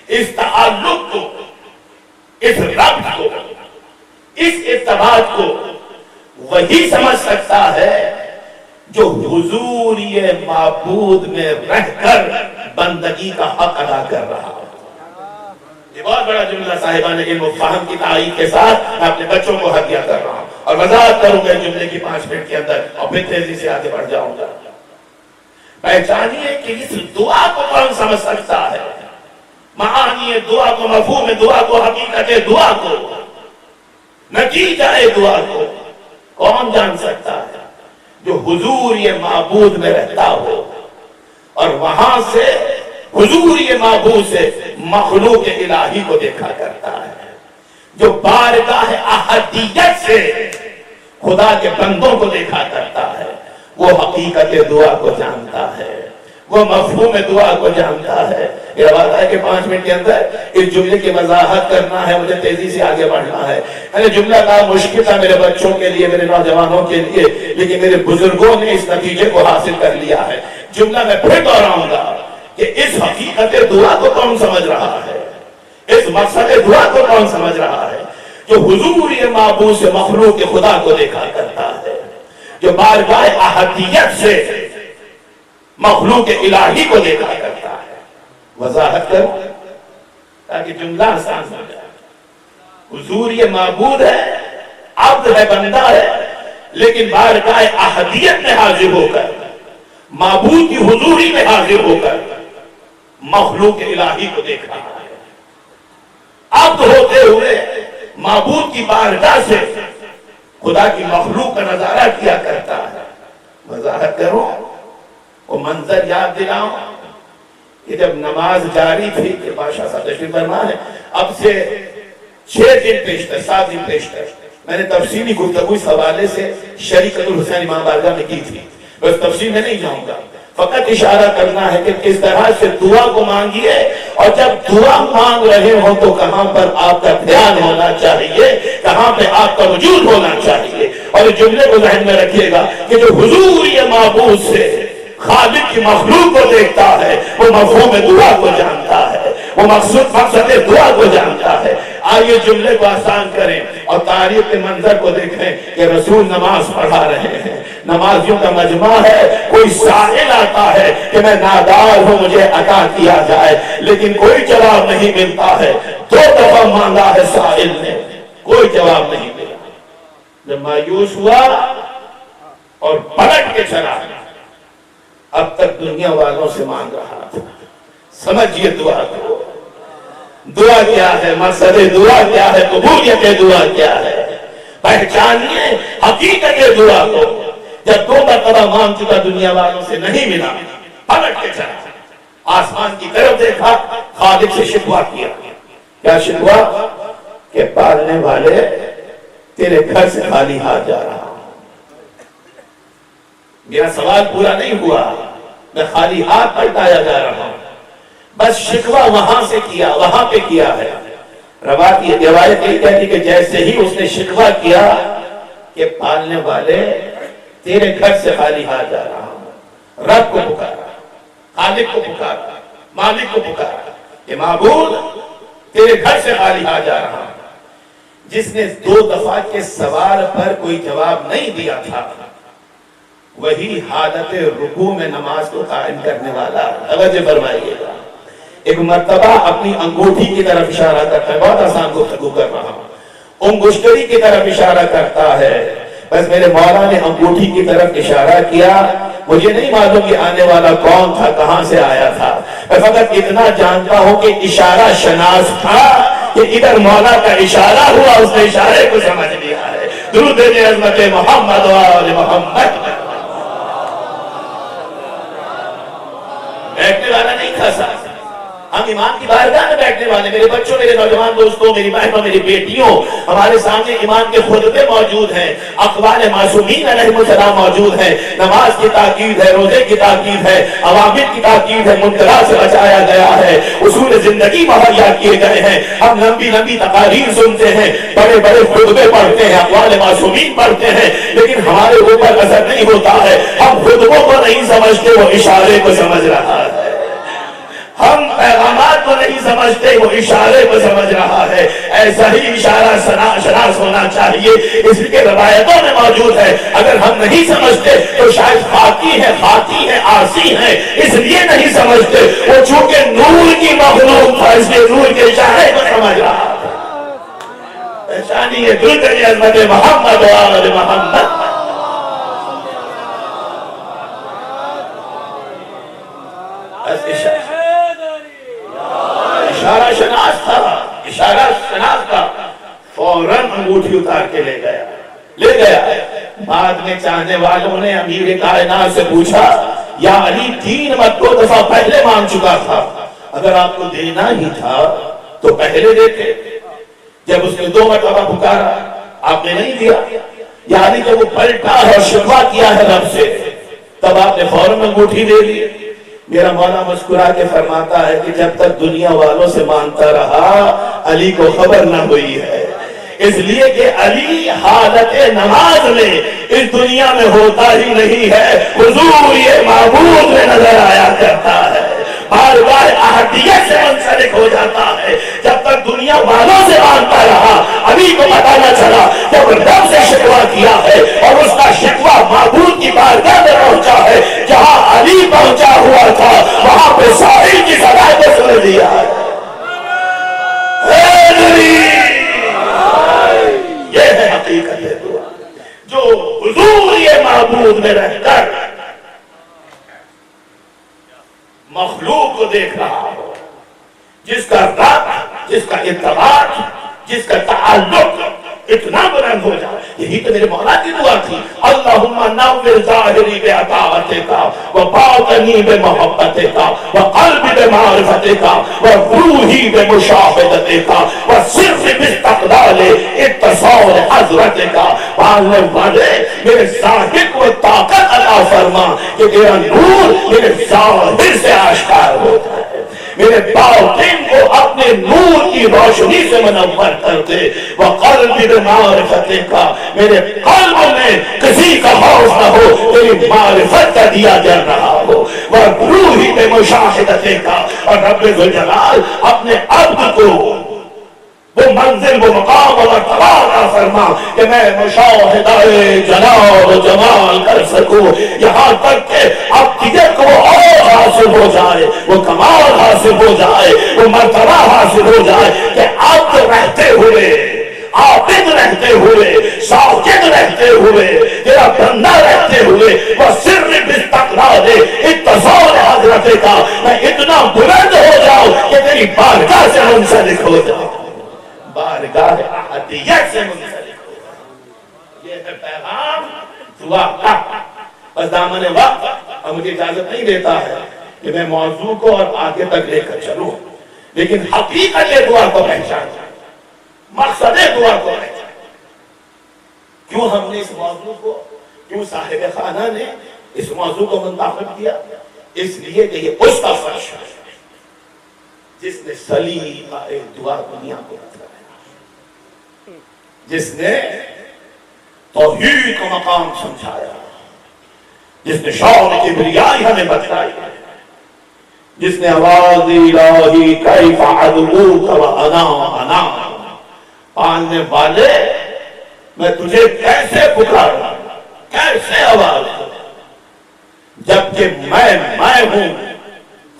اس تعلق کو، اس ربط کو، اس ارتباط کو وہی سمجھ سکتا ہے جو حضور یہ معبود میں رہ کر بندگی کا حق ادا کر رہا ہو۔ یہ بہت بڑا جملہ صاحبان علم و فہم کی تائید کے ساتھ میں اپنے بچوں کو ہدیہ کر رہا ہوں، اور وضاحت کروں گا جملے کی 5 منٹ کے اندر، اور پھر تیزی سے آگے بڑھ جاؤں گا۔ پہچانیے کہ اس دعا کو کون سمجھ سکتا ہے، معانی دعا کو، مفہوم دعا کو، حقیقت دعا کو، نتیجہ دعا کو کون جان سکتا ہے؟ جو حضور یہ معبود میں رہتا ہو اور وہاں سے حضور یہ معبود سے مخلوق الہی کو دیکھا کرتا ہے، جو بارگاہ احدیت سے خدا کے بندوں کو دیکھا کرتا ہے، وہ حقیقت دعا کو جانتا ہے، وہ مفہوم دعا کو جانتا ہے۔ یہ بات ہے کہ 5 منٹ کے اندر اس جملے کی وضاحت کرنا ہے، مجھے تیزی سے آگے بڑھنا ہے۔ جملہ کا مشکل تھا میرے بچوں کے لیے، میرے نوجوانوں کے لیے، لیکن میرے بزرگوں نے اس نتیجے کو حاصل کر لیا ہے۔ جملہ میں پھر دہراؤں گا کہ اس حقیقت دعا کو کون سمجھ رہا ہے، اس مقصد دعا کو کون سمجھ رہا ہے؟ جو حضور یہ معبود سے مخلوق خدا کو دیکھا کرتا ہے، جو بارگاہ احدیت سے مخلوق الہی کو دیکھا کرتا ہے۔ وضاحت کر تاکہ جملہ آسان ہو جائے۔ حضور یہ معبود ہے، عبد ہے، بندہ ہے، لیکن بارگاہ احدیت میں حاضر ہو کر، معبود کی حضوری میں حاضر ہو کر مخلوق الہی کو دیکھ رہا ہے۔ عبد ہوتے ہوئے معبود کی بارگاہ سے خدا کی مخلوق کا نظارہ کیا کرتا ہے۔ وضاحت کروں، وہ منظر یاد دلاؤں کہ جب نماز جاری تھی کہ بادشاہ صاحب تشریف فرما ہے، اب سے 6 دن پیشتر، 7 دن پیشتر میں نے تفصیلی گفتگو اس حوالے سے شریعت الحسین امام بارگاہ میں کی تھی، بس تفصیل میں نہیں جاؤں گا، فقط اشارہ کرنا ہے کہ کس طرح سے دعا کو مانگیے، اور جب دعا مانگ رہے ہو تو کہاں پر آپ کا دھیان ہونا چاہیے، کہاں پہ آپ کا وجود ہونا چاہیے۔ اور اس جملے کو ذہن میں رکھیے گا کہ جو حضور یہ معبود سے خالق کی مخلوق کو دیکھتا ہے، وہ مفہوم دعا کو جانتا ہے، وہ مقصد دعا کو جانتا ہے۔ آئیے جملے کو آسان کریں اور تاریخ کے منظر کو دیکھیں کہ رسول نماز پڑھا رہے ہیں، نمازیوں کا مجمع ہے، کوئی سائل آتا ہے کہ میں نادار ہوں، مجھے عطا کیا جائے، لیکن کوئی جواب نہیں ملتا ہے۔ 2 دفعہ مانگا ہے سائل نے، کوئی جواب نہیں ملا۔ جب مایوس ہوا اور پلٹ کے چلا، اب تک دنیا والوں سے مانگ رہا تھا۔ سمجھیے دعا کو، دعا کیا ہے، مقصد دعا کیا ہے، قبولیت دعا کیا ہے، پہچانیے حقیقت دعا کو۔ جب 2 مرتبہ مانگ چکا، دنیا والوں سے نہیں ملا، پلٹ کے چلا، آسمان کی طرف دیکھا، خالق سے شکوہ کیا۔ کیا شکوہ؟ کہ پالنے والے تیرے گھر سے خالی ہاتھ جا رہا ہوں۔ میرا سوال پورا نہیں ہوا، میں خالی ہاتھ پلٹایا جا رہا ہوں۔ بس شکوہ وہاں سے کیا، وہاں پہ کیا ہے۔ روایت یہ کہتی کہ جیسے ہی اس نے شکوہ کیا کہ پالنے والے تیرے گھر سے خالی ہاتھ جا رہا ہوں، رب کو پکارا، خالق کو پکارا، مالک کو پکارا کہ معبود تیرے گھر سے خالی ہاتھ جا رہا ہوں۔ جس نے 2 دفعہ کے سوال پر کوئی جواب نہیں دیا تھا وہی حالت رکوع میں نماز کو قائم کرنے والا. توجہ فرمائیے گا. ایک مرتبہ اپنی انگوٹھی کی طرف اشارہ کرتا ہے, بہت آسان گفتگو کر رہا ہوں, انگشتری کی طرف اشارہ کرتا ہے. بس میرے مولا نے انگوٹھی کی طرف اشارہ کیا. مجھے نہیں معلوم کہ آنے والا کون تھا, کہاں سے آیا تھا. میں فقط اتنا جانتا ہوں کہ اشارہ شناس تھا کہ ادھر مولا کا اشارہ ہوا, اس نے اشارے کو سمجھ لیا ہے. درود عظمت محمد و آل محمد. بیٹھنے والا نہیں تھا صاحب, ہم امام کی بارگاہ میں بیٹھنے والے. میرے بچوں, میرے نوجوان دوستوں, میری بہنوں, میری بیٹیوں, ہمارے سامنے امام کے خطبے موجود ہیں, اقوال معصومین علیہ السلام موجود ہیں. نماز کی تاکید ہے, روزے کی تاکید ہے, اوامر کی تاکید ہے, منکرات سے بچایا گیا ہے, اصول زندگی مہیا کیے گئے ہیں. ہم لمبی لمبی تقاریر سنتے ہیں, بڑے بڑے خطبے پڑھتے ہیں, اقوال معصومین پڑھتے ہیں, لیکن ہمارے اوپر اثر نہیں ہوتا ہے. ہم خطبوں کو نہیں سمجھتے, وہ اشارے کو سمجھ رہا ہے. ہم پیغامات کو نہیں سمجھتے, وہ اشارے کو سمجھ رہا ہے. ایسا ہی اشارہ شناس ہونا چاہیے, اس لیے روایتوں میں موجود ہے. اگر ہم نہیں سمجھتے تو شاید خاکی ہے, خاکی ہے, آسی ہے, اس لیے نہیں سمجھتے. وہ چونکہ نور کی مخلوق تھا, اس لیے نور کے اشارے کو سمجھ رہا تھا. پہچانیے درود عظمت محمد و آل محمد. اشارہ شناس تھا, اشارہ شناس تھا. فوراً انگوٹھی اتار کے لے گیا. بعد میں چاہنے والوں نے امیر کائنات سے پوچھا, یا علی 3 مرتبہ 2 دفعہ پہلے مانگ چکا تھا, اگر آپ کو دینا ہی تھا تو پہلے دیتے. جب اس نے 2 مرتبہ پکارا, آپ نے نہیں دیا. یعنی جب وہ پلٹا ہے, شکوہ کیا ہے رب سے, تب آپ نے فوراً انگوٹھی دے دی. میرا مولا مسکرا کے فرماتا ہے کہ جب تک دنیا والوں سے مانتا رہا, علی کو خبر نہ ہوئی ہے. اس لیے کہ علی حالت نماز میں اس دنیا میں ہوتا ہی نہیں ہے, حضور یہ معبود میں نظر آیا کرتا ہے, بارگاہ احدیت سے منسلک ہو جاتا ہے. جب تک دنیا والوں سے مانتا رہا, علی کو پتہ نہ چلا. جب رب سے شکوہ کیا ہے اور اس کا شکوہ معبود کی بارگاہ میں پہنچا ہے, جہاں علی پہنچا ہوا تھا وہاں پہ ساحل کی صدا کو سن لیا ہے. یہ ہے حقیقت دعا, جو حضور یہ معبود میں رہ کر مخلوق کو دیکھ رہا ہو, جس کا رب, جس کا اعتبار, جس کا تعلق اتنا بلند ہو جائے. یہی تو میرے مولا کی دعا تھی, اللہم نور ظاہری بعطاعتک وباطنی بمحبتک وقلبی بمعرفتک وروحی بمشاہدتک وسری باستقلال اتصال حضرتک. پالنے والے میرے ظاہر کو طاقت عطا فرما کہ تیرا نور میرے ظاہر سے آشکار ہوتا ہے, میرے باطن کو اپنے نور کی روشنی سے منور کر دے. وقلبی بمعرفتک, میرے قلب میں کسی کا خوف نہ ہو, تیری معرفت کا دیا جل رہا ہو. وروحی بمشاہدتک, اور رب ذوالجلال اپنے عبد کو وہ منزل, وہ مقام اور مرتبہ فرما کہ میں مشاہدہ جلال و جمال کر سکوں, یہاں تک کہ عبدیت کو اور حاصل ہو جائے, وہ کمال حاصل ہو جائے, وہ مرتبہ حاصل ہو جائے کہ عبد رہتے ہوئے, عابد رہتے ہوئے, ساجد رہتے ہوئے, تیرا بندہ رہتے ہوئے, وہ سر باستقلال اتصال حضرت کا میں اتنا بلند ہو جاؤں کہ تیری بارگاہ سے منسلک ہو جاؤں, بارگاہ احدیت سے منسلک ہو جاؤں. یہ ہے پیغام دعا کا. بس دامن وقت اب مجھے اجازت نہیں دیتا ہے کہ میں موضوع کو اور آگے تک لے کر چلوں, لیکن حقیقت دعا کو پہچان, مقصد دعا کو پہچان. کیوں ہم نے اس موضوع کو, کیوں صاحب خانہ نے اس موضوع کو منتخب کیا؟ اس لیے کہ یہ اس کا فرش ہے جس نے سلیقہ دعا دنیا کو بتلایا, جس نے توحید کو مقام سمجھایا, جس نے شان کبریائی ہمیں بتلائی, جس نے آواز الہی کیف ادعوک وانا انا, پالنے والے میں تجھے کیسے پکاروں، کیسے آواز دوں، جبکہ میں ہوں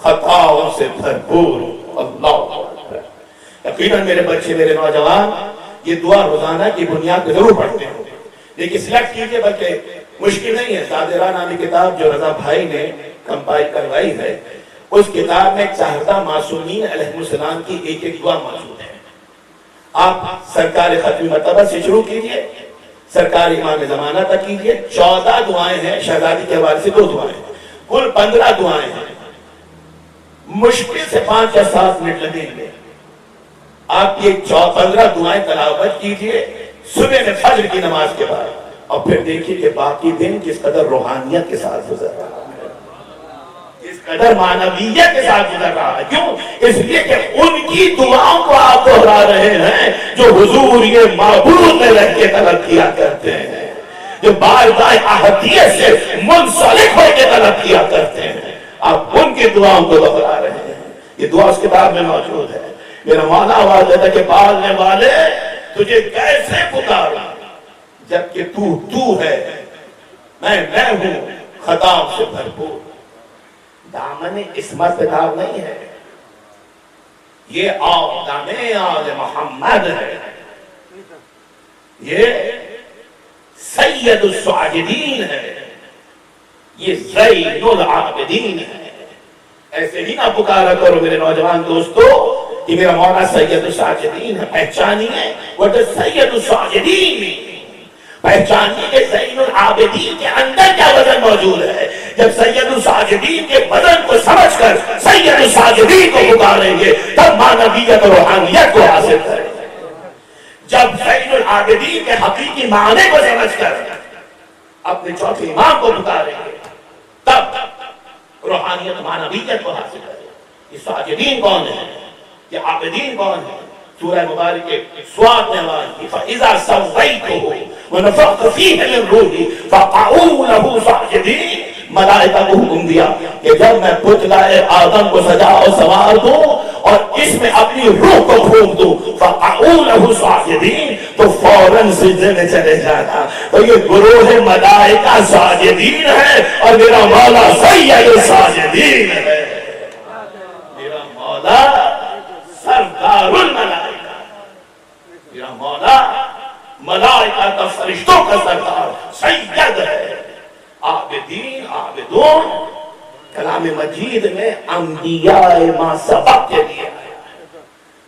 خطاؤں سے بھرپور۔ اللہ یقیناً میرے بچے، میرے نوجوان، یہ دعا روزانہ کی بنیاد پہ ضرور پڑھتے ہیں، لیکن سلیکٹ کیجئے، بلکہ مشکل نہیں ہے۔ صادرہ نامی کتاب جو رضا بھائی نے کمپائل کروائی ہے، اس کتاب میں 14 معصومین علیہ السلام کی ایک ایک دعا موجود ہے۔ آپ سرکار ختم مرتبہ سے شروع کیجئے، سرکار امام زمانہ تک کیجئے، 14 دعائیں ہیں، شہزادی کے حوالے سے 2 دعائیں ہیں، کل 15 دعائیں ہیں۔ مشکل سے 5 یا 7 منٹ لگیں گے۔ آپ یہ 15 دعائیں تلاوت کیجئے صبح میں فجر کی نماز کے بعد، اور پھر دیکھیے کہ باقی دن کس قدر روحانیت کے ساتھ گزر رہا ہے، کس قدر معنویت کے ساتھ گزر رہا ہے۔ کیوں؟ اس لیے کہ ان کی دعاؤں کو آپ دہرا رہے ہیں جو حضور یہ معبود میں رہ کے طلب کیا کرتے ہیں، جو بارگاہ احدیت سے منسلک ہو کے طلب کیا کرتے ہیں، آپ ان کی دعاؤں کو دہرا رہے ہیں۔ یہ دعا اس کتاب میں موجود ہے۔ میرا مولا آواز دیتا کہ پالنے والے تجھے کیسے پکارا، جبکہ تو ہے، میں ہوں خطاؤں سے بھرپور۔ دامن عصمت کتاب نہیں ہے، یہ دامن آل محمد ہے، یہ سید الساجدین ہے، یہ زین العابدین ہے۔ ایسے ہی نہ پکارا کرو میرے نوجوان دوستو کہ میرا مولا سید الساجدین ہے۔ پہچانیے وہ تو سید الساجدین، پہچانیے کہ زین العابدین کے اندر کیا وزن موجود ہے۔ جب سید الساجدین کے وزن کو سمجھ کر سید الساجدین کو پکاریں گے تب معنویت اور روحانیت کو حاصل کریں گے۔ جب زین العابدین کے حقیقی معنی کو سمجھ کر اپنے چوتھے امام کو پکاریں گے تب روحانیت معنویت کو حاصل کریں گے۔ یہ ساجدین کون ہیں، یہ عابدین کون ہیں؟ سورہ مبارک کے سواد میں آواز کی فَإِذَا سَوَّيْتُهُ وَنَفَخْتُ فِيهِ مِن رُوحِي فَقَعُوا لَهُ سَاجِدِينَ۔ ملائکہ کو حکم دیا کہ جب میں پتلائے آدم کو سجا اور سوار دوں اور اس میں اپنی روح کو پھونک دوں فَقَعُوا لَهُ سَاجِدِينَ، تو فوراً سجدے میں چلے جانا۔ تو یہ گروہ ملائکہ ساجدین ہے اور میرا مولا سید الساجدین ہے۔ میرا مولا سردار الملائکہ، میرا مولا ملائکہ کا فرشتوں کا سردار سید ہے۔ عابدین عابدون کلام مجید میں انبیاء ما سبق کے لیے ہے،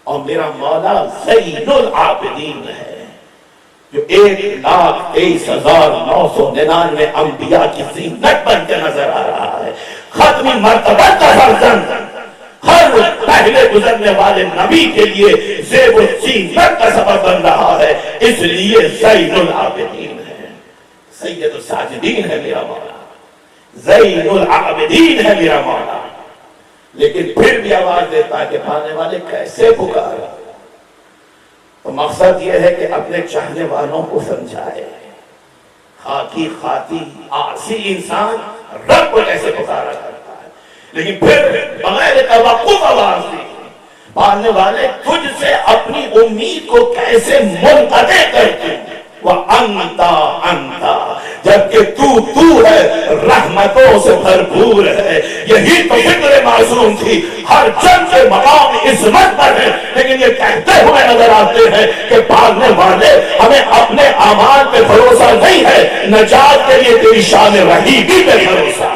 اور میرا مولا زین العابدین ہے جو 1,23,999 انبیاء کی زینت بن کے نظر آ رہا ہے۔ ختمی مرتبہ کا فرزند، ہر پہلے گزرنے والے نبی کے لیے زیب و زینت کا سبب بن رہا ہے، اس لیے زین العابدین ہے، سید الساجدین ہے میرا مولا، زین العابدین ہے میرا مولا۔ لیکن پھر بھی آواز دیتا ہے کہ پانے والے کیسے پکارا، تو مقصد یہ ہے کہ اپنے چاہنے والوں کو سمجھائے۔ خاکی خاطی عاصی انسان رب کو کیسے پکارا کرتا ہے، لیکن پھر بغیر توقف آواز دی پانے والے تجھ سے اپنی امید کو کیسے منقطع کرتے ہیں۔ وَأَنْتَا أَنْتَا، جبکہ تو ہے، رحمتوں سے بھرپور ہے۔ یہی تو فکر معصوم تھی، ہر جن کے مقام عظمت پر ہے، لیکن یہ کہتے ہوئے نظر آتے ہیں کہ پالنے والے ہمیں اپنے اعمال پہ بھروسہ نہیں ہے، نجات کے لیے تیری شان رحیمی پہ بھروسہ ہے،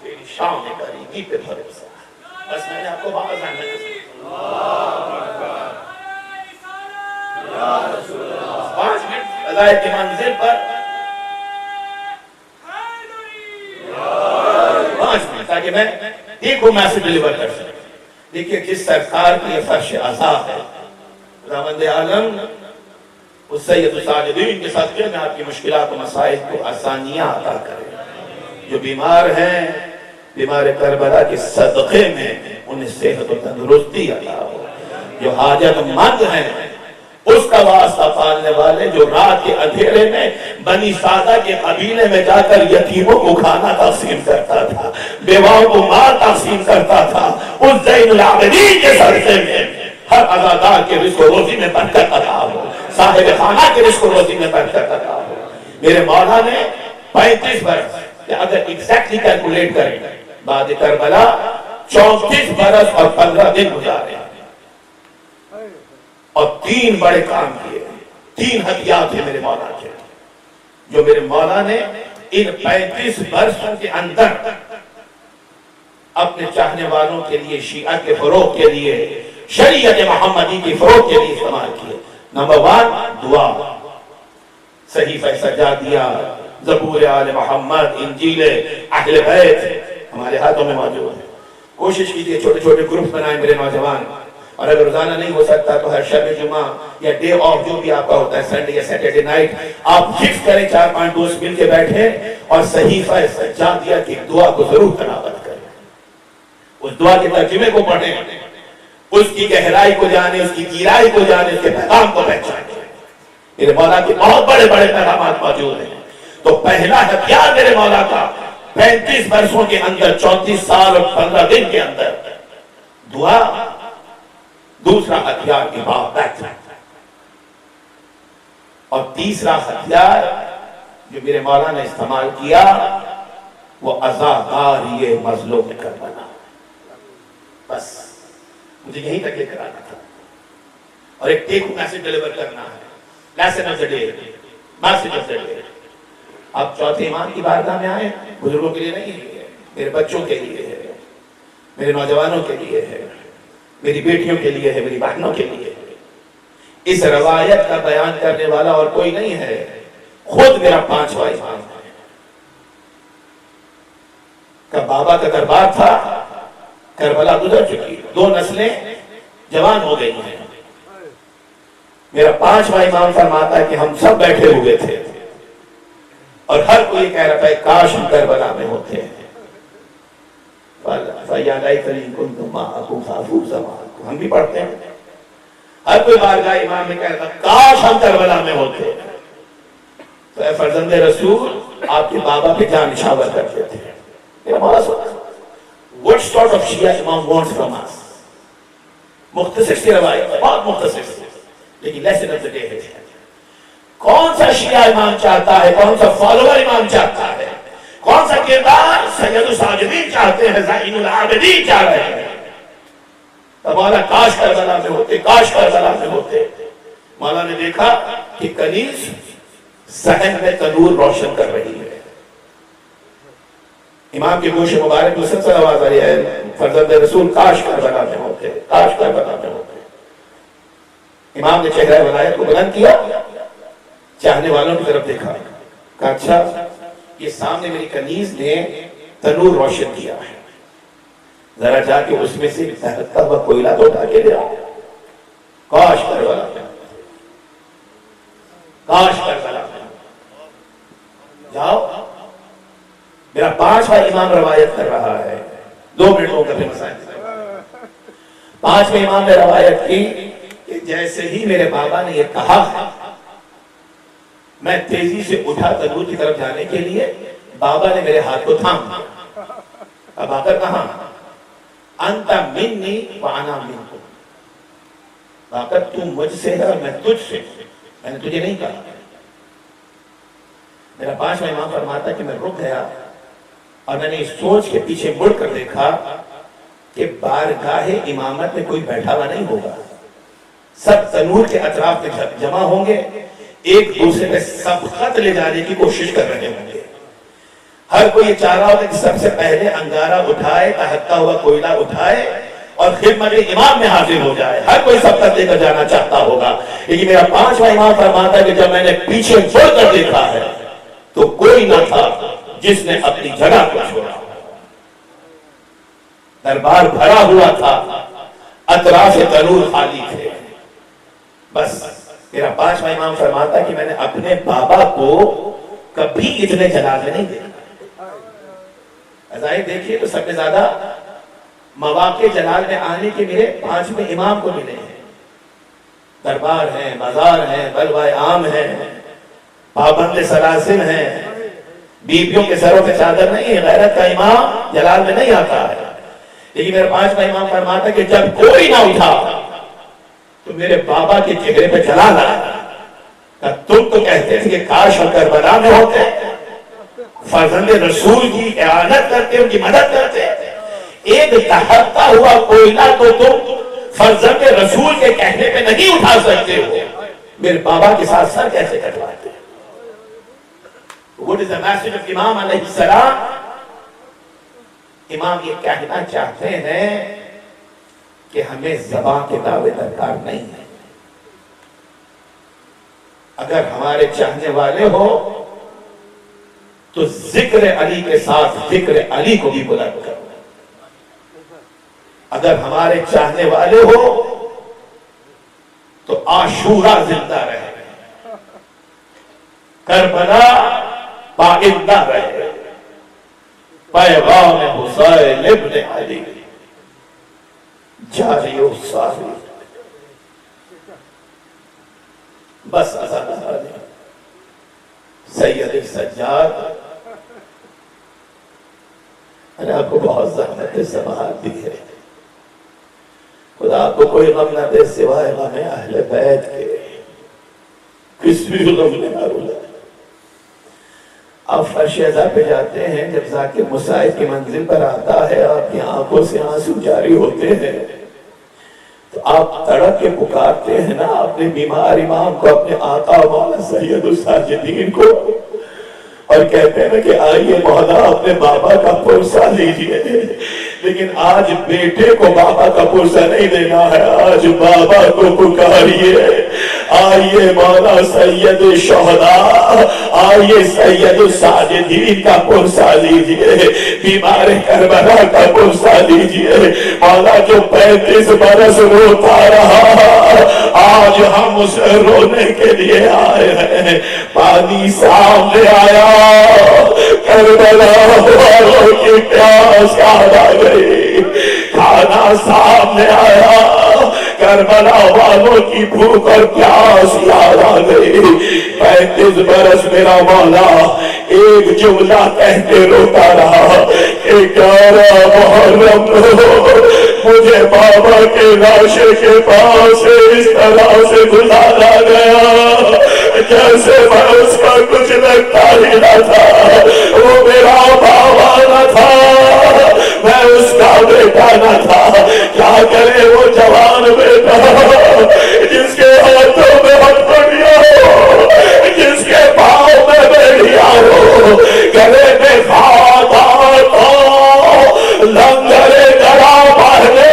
تیری شان رحیمی پہ بھروسہ ہے۔ بس میں نے آپ کو بات سمجھانا ہے۔ 5 منٹ عزائے کی منزل پر 5 منٹ تاکہ میں ایک کو میسج ڈیلیور کر سکوں۔ دیکھیے جس سرکار کی یہ فرش عذاب ہے، خداوند عالم اس سید الساجدین کے ساتھ میں آپ کی مشکلات و مسائل کو آسانیاں عطا کرے۔ جو بیمار ہیں، بیمار کربلا کے صدقے میں انہیں صحت و تندرستی عطا ہو۔ جو حاجت مند ہیں اس کا واسطہ پالنے والے، جو رات کے اندھیرے میں بنی سادہ کے قبیلے میں جا کر یتیموں کو کھانا تقسیم کرتا تھا، بیواؤں کو مال تقسیم کرتا تھا، اس زین العابدین کے صدقے میں ہر روادار کے رزق و روزی میں برکت عطا ہو، صاحب خانہ کے رزق و روزی میں برکت عطا ہو۔ میرے مولا نے 35 برس، اگر ایگزیکٹلی کیلکولیٹ کریں، بعد کربلا 34 برس اور 15 دن گزارے اور 3 بڑے کام کیے، 3 ہتھیار تھے میرے مولا کے، جو میرے مولا نے ان 35 برسوں کے اندر اپنے چاہنے والوں کے لیے، شیعہ کے فروغ کے لیے، شریعت محمدی کی فروغ کے لیے استعمال کیے۔ نمبر 1 دعا، صحیفہ سجادیہ، زبور آل محمد، انجیل اہل بیت ہمارے ہاتھوں میں موجود ہے۔ کوشش کیجئے چھوٹے چھوٹے گروپس بنائیں میرے نوجوان، اور اگر روزانہ نہیں ہو سکتا تو ہر شب جمعہ یا ڈے آف جو بھی آپ کا ہوتا ہے، سنڈے یا سیٹرڈے نائٹ، آپ فکس کریں 4-5 دوست مل کے بیٹھیں اور صحیفہ سجادیہ کی دعا کو ضرور تلاوت کریں، اس دعا کے ترجمے کو پڑھیں، اس کی گہرائی کو جانیں، اس کی گہرائی کو جانیں، اس کے پیغام کو پہچانیں۔ میرے مولا کے بہت بڑے بڑے پیغامات موجود ہیں۔ تو پہلا ہتھیار میرے مولا کا 35 برسوں کے اندر، 34 سال اور 15 دن کے اندر دعا، دوسرا ہتھیار عبادت، اور تیسرا ہتھیار جو میرے مولا نے استعمال کیا وہ عزاداری مظلوم کربلا۔ بس مجھے یہیں تک لے کر آنا تھا اور ایک ٹیک میسج ڈیلیور کرنا ہے، lesson of the day, message of the day. آپ چوتھے امام کی بارگاہ میں آئے، بزرگوں کے لیے نہیں ہے، میرے بچوں کے لیے ہے، میرے نوجوانوں کے لیے ہے، میری بیٹیوں کے لیے ہے، میری بہنوں کے لیے ہے۔ اس روایت کا بیان کرنے والا اور کوئی نہیں ہے، خود میرا 5واں امام ہے۔ کہ بابا کا دربار تھا، کربلا گزر چکی، 2 نسلیں جوان ہو گئی ہیں۔ میرا 5واں امام فرماتا ہے کہ ہم سب بیٹھے ہوئے تھے اور ہر کوئی کہہ رہا تھا کاش ہم کربلا میں ہوتے ہیں۔ ہم بھی پڑھتے ہیں، ہر کوئی بارگاہ امام میں کہہ رہا تھا کاش ہم کربلا میں ہوتے۔ تو اے فرزند رسول، آپ کے بابا پہ جان نشاور کرتے تھے۔ میرا مولا سنا What sort of Shia Imam wants from us؟ مختصر سی روایت، بہت مختصر سی، لیکن lesson of the day ہے۔ کون سا شیعہ امام چاہتا ہے، کون سا فالوور امام چاہتا ہے، کون سا کردار سید الساجدین چاہتے ہیں، زین العابدین چاہ رہے ہیں؟ مولا کاش کربلا میں ہوتے، کاش کربلا میں ہوتے۔ مولا نے دیکھا کہ کنیز صحن میں تنور روشن کر رہی ہے، امام کے گوش مبارک مسلسل آواز آ رہی ہے، فرزند رسول کاش کربلا میں ہوتے، کاش کربلا میں ہوتے۔ امام نے چہرہ ولایت کو بلند کیا، چاہنے والوں کی طرف دیکھا، کہا اچھا یہ سامنے میری کنیز نے تنور روشن کیا ہے، ذرا جا کے اس میں سے دہکتا ہوا کوئلہ تو اٹھا کے لے آؤ، کاش کربلا میں، کاش کربلا میں جاؤ۔ میرا 5واں امام روایت کر رہا ہے، 2 منٹوں کا پھر مسائل۔ 5ویں امام نے روایت کی کہ جیسے ہی میرے بابا نے یہ کہا میں تیزی سے اٹھا تنور کی طرف جانے کے لیے، بابا نے میرے ہاتھ کو تھام دیا۔ اب آ کر کہاں؟ انت منی وانا منکم، آ کر تم مجھ سے ہے اور میں تجھ سے، میں نے تجھے نہیں کہا۔ میرا 5واں امام فرماتا کہ میں رک گیا اور میں نے اس سوچ کے پیچھے مڑ کر دیکھا کہ بارگاہ امامت میں کوئی بیٹھا ہوا نہیں ہوگا، سب تنور کے اطراف میں جمع ہوں گے، ایک دوسرے میں سبقت لے جانے کی کوشش کر رہے ہوں گے۔ ہر کوئی یہ چاہ رہا ہوگا کہ سب سے پہلے انگارہ اٹھائے، دہکتا ہوا کوئلہ اٹھائے اور خدمت امام میں حاضر ہو جائے، ہر کوئی سبقت لے کر جانا چاہتا ہوگا۔ لیکن میرا 5واں امام فرماتا ہے کہ جب میں نے پیچھے مڑ کر دیکھا ہے تو کوئی نہ تھا جس نے اپنی جگہ کو چھوڑا، دربار بھرا ہوا تھا، اطراف تنور خالی تھے۔ بس میرا 5واں امام فرماتا ہے کہ میں نے اپنے بابا کو کبھی اتنے جلال میں نہیں دیکھا۔ ظاہر دیکھیے تو سب سے زیادہ مواقع جلال میں آنے کے میرے 5ویں امام کو ملے ہیں، دربار ہیں، مزار ہیں، بلوائے عام ہیں، پابند سلاسل ہیں، بیبیوں کے سروں پہ چادر نہیں ہے، غیرت کا امام جلال میں نہیں آتا ہے۔ لیکن میرا 5واں امام فرماتا ہے کہ جب کوئی نہ اٹھا میرے بابا کے چہرے پہ جلانا، تم تو کہتے تھے کہ کاش ہم کربلا میں ہوتے، فرزند رسول کی اعانت کرتے، ان کی مدد کرتے، ایک دہتا ہوا کوئلہ تو تم فرزند رسول کے کہنے پہ نہیں اٹھا سکتے ہو، میرے بابا کے ساتھ سر کیسے کٹواتے؟ What is the message of امام علیہ السلام؟ امام یہ کہنا چاہتے ہیں کہ ہمیں زبان کے دعوے درکار نہیں ہے، اگر ہمارے چاہنے والے ہو تو ذکر علی کے ساتھ ذکر علی کو بھی بلند کرو، اگر ہمارے چاہنے والے ہو تو عاشورہ زندہ رہے، کربلا پائندہ رہے، پیغام حسین ابن علی جاری و ساری، بس سید سجاد میں نے آپ کو بہت زحمت سماعت دی ہے، خدا آپ کو کوئی غم نہ دے سوائے غم اہل بیت کے، کس بھی غم نہ رولے۔ آپ فرش ازا پہ جاتے ہیں، جب ذاکر مصائب کی منزل پر آتا ہے، آپ کی آنکھوں سے آنسو جاری ہوتے ہیں، تو آپ تڑپ کے پکارتے ہیں نا اپنے بیمار امام کو، اپنے آقا مولا سید الساجدین کو، اور کہتے ہیں کہ آئیے مولا اپنے بابا کا پرسہ لیجئے، لیکن آج بیٹے کو بابا کا پرسہ نہیں دینا ہے، آج بابا کو پکاریے، آئیے مولا سید شہداء، آئیے سید الساجدین کا پرسہ لیجئے، بیمار کربلا کا پرسہ لیجئے، مولا جو 35 برس روتا رہا، آج ہم اسے رونے کے لیے آئے ہیں، پانی سامنے آیا، کربلا والوں کی پیاس یاد آ گئی، کھانا سامنے آیا، کربلا والوں کی بھوک اور پیاس یاد آ گئی، 35 برس میرا مولا ایک جملہ کہتے روتا رہا کہ 11 محرم مجھے بابا کے لاشے کے پاس اس طرح سے گزارا گیا جیسے میں اس کا کچھ لگتا ہی نہ تھا، وہ میرا بابا نہ تھا، میں اس کا بیٹا نہ تھا، کیا کرے وہ جوان بیٹا جس کے ہاتھوں میں ہتھوڑیاں ہو، جس کے پاؤں میں بیڑیاں ہو، گلے میں خاتون ہو، لنگر گڑا پہنے،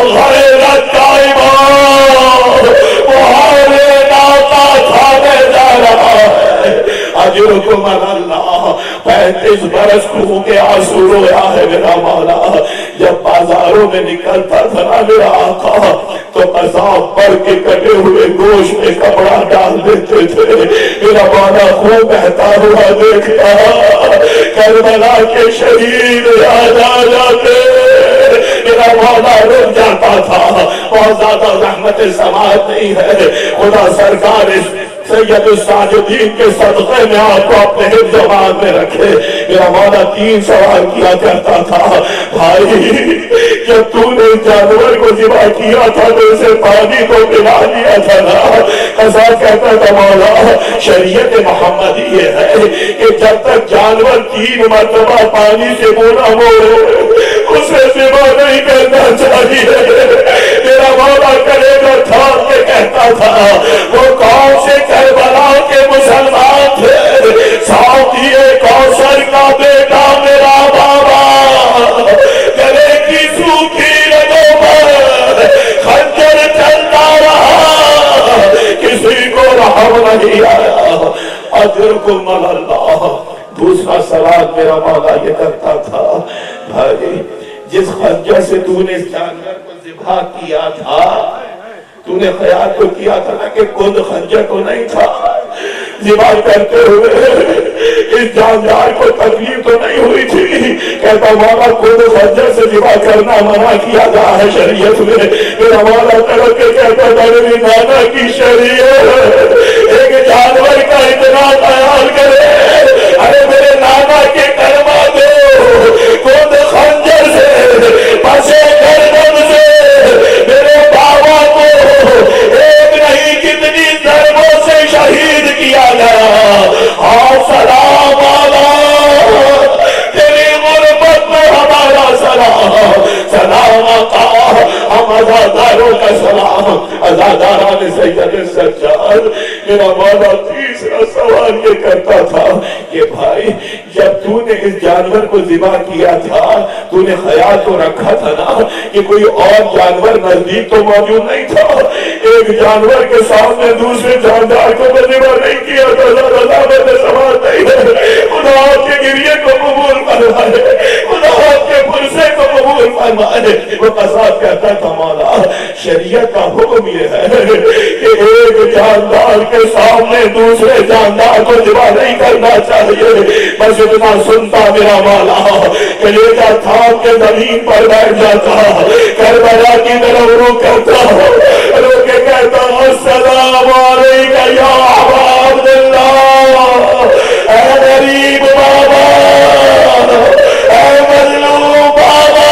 غیرت کا ایمان بہارے ناتا کھانے جا رہا ہے، اجرکم اللہ، 35 برس خون کے آنسو رویا ہے میرا مولا، جب بازاروں میں نکلتا تھا نا میرا آقا تو عذاب پر کے کٹے ہوئے گوشت میں کپڑا ڈال دیتے تھے، میرا مولا خون بہتا ہوا دیکھتا، کربلا کے شہید یاد آ جاتے، میرا مولا رک جاتا تھا، بہت زیادہ رحمت سماعت نہیں ہے، خدا سرکار سید الساجدین کے صدقے میں آپ کو اپنے حفظ زبان میں رکھے، میرا مولا 3 سوال کیا کرتا تھا، بھائی جب تو نے جانور کو ذبح کیا تھا تو اسے پانی کو پلا دیا تھا نا، قضا کہتا تھا مولا شریعت محمد یہ ہے کہ جب تک جانور 3 مرتبہ پانی سے منہ نہ موڑے اسے ذبح نہیں کرنا چاہیے، میرا مولا کرے گا تھام کے کہتا تھا، وہ کون سے کربلا کے مسلمان تھے، ساتھی کوثر کا بیٹا میرا بابا، گلے کی سوکھی رگوں پر خنجر چلتا رہا، کسی کو رحم نہیں آیا، اجرکم اللہ۔ دوسرا سوال میرا مولا یہ کرتا تھا، بھائی جس خنجر سے تو نے اس جانور کو ذبح کیا تھا، تو نے خیال تو کیا تھا نا کہ خود خنجر تو نہیں تھا، ذبح کرتے ہوئے اس جاندار کو تکلیف تو نہیں ہوئی تھی، کہتا مولا خود خنجر سے ذبح کرنا منع کیا گیا ہے شریعت میں، میرا مولا تڑپ کے کہتا تھا میری نانا کی شریعت ایک جانور کا اتنا خیال کرے، ارے میرے نانا کے کرما دو، خود خنجر سے پسے گردن سے میرے بابا کو عزاداران سید سجاد میرا مولا تیسرا سوال یہ کرتا تھا کہ بھائی جب تو نے اس جانور کو ذبح کیا تھا تو نے خیال تو رکھا تھا نا کہ کوئی اور جانور نزدیک تو موجود نہیں تھا؟ ایک جانور کے سامنے دوسرے جاندار کو ذبح نہیں کیا تھا؟ میں سوال نہیں ہے، خدا آپ کے گریے کو قبول فرمائے، خدا آپ کے پرسے کو قبول فرمائے۔ وہ قصاب کہتا تھا مولا شریعت کا حکم یہ ہے کہ ایک جاندار کے سامنے دوسرے جاندار کو ذبح نہیں کرنا چاہیے۔ بس اتنا سنتا میرا مولا کلیجہ تھام کے زمین پر بیٹھ جاتا، کربلا کی طرف رخ کرتا، روک کے کہتا السلام علیکم یا ابا عبداللہ، اے غریب بابا، اے مظلوم بابا،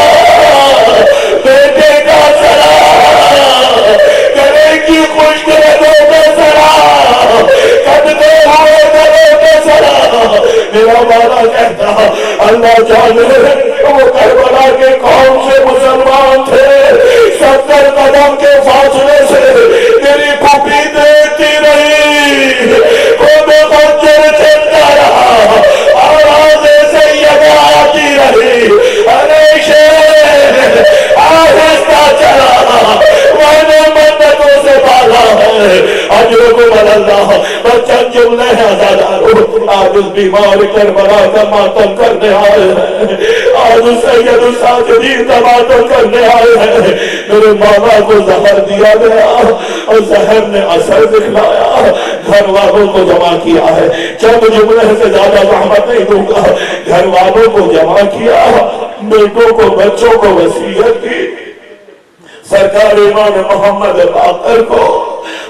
بیٹے کا سلام، گلے کی خشک رگوں کا سلام، کٹتے ہوئے گلوں کا سلام۔ میرا مولا کہتا اللہ جانے وہ کربلا کے قوم سے مسلمان تھے، 70 قدم کے فاصلے سے میری پھوپھی دیکھتی رہی، وہ بے خنجر چلتا رہا، آواز سیدہ آتی رہی، ارے شیر آہستہ چلا، میں نے منتوں سے پالا ہے، اجر کو بدلنا بس چند جملے ہیں عزادارو۔ آج اس بیمار کربلا کا ماتم کرنے آئے ہیں، آج اس سید الساجدین کا ماتم کرنے آئے ہیں۔ میرے مولا کو زہر دیا گیا اور زہر نے اثر دکھلایا، گھر والوں کو جمع کیا ہے، چند جملے سے زیادہ زحمت نہیں دوں گا، گھر والوں کو جمع کیا، بیٹوں کو بچوں کو وصیت کی، سرکار امام محمد باقر کو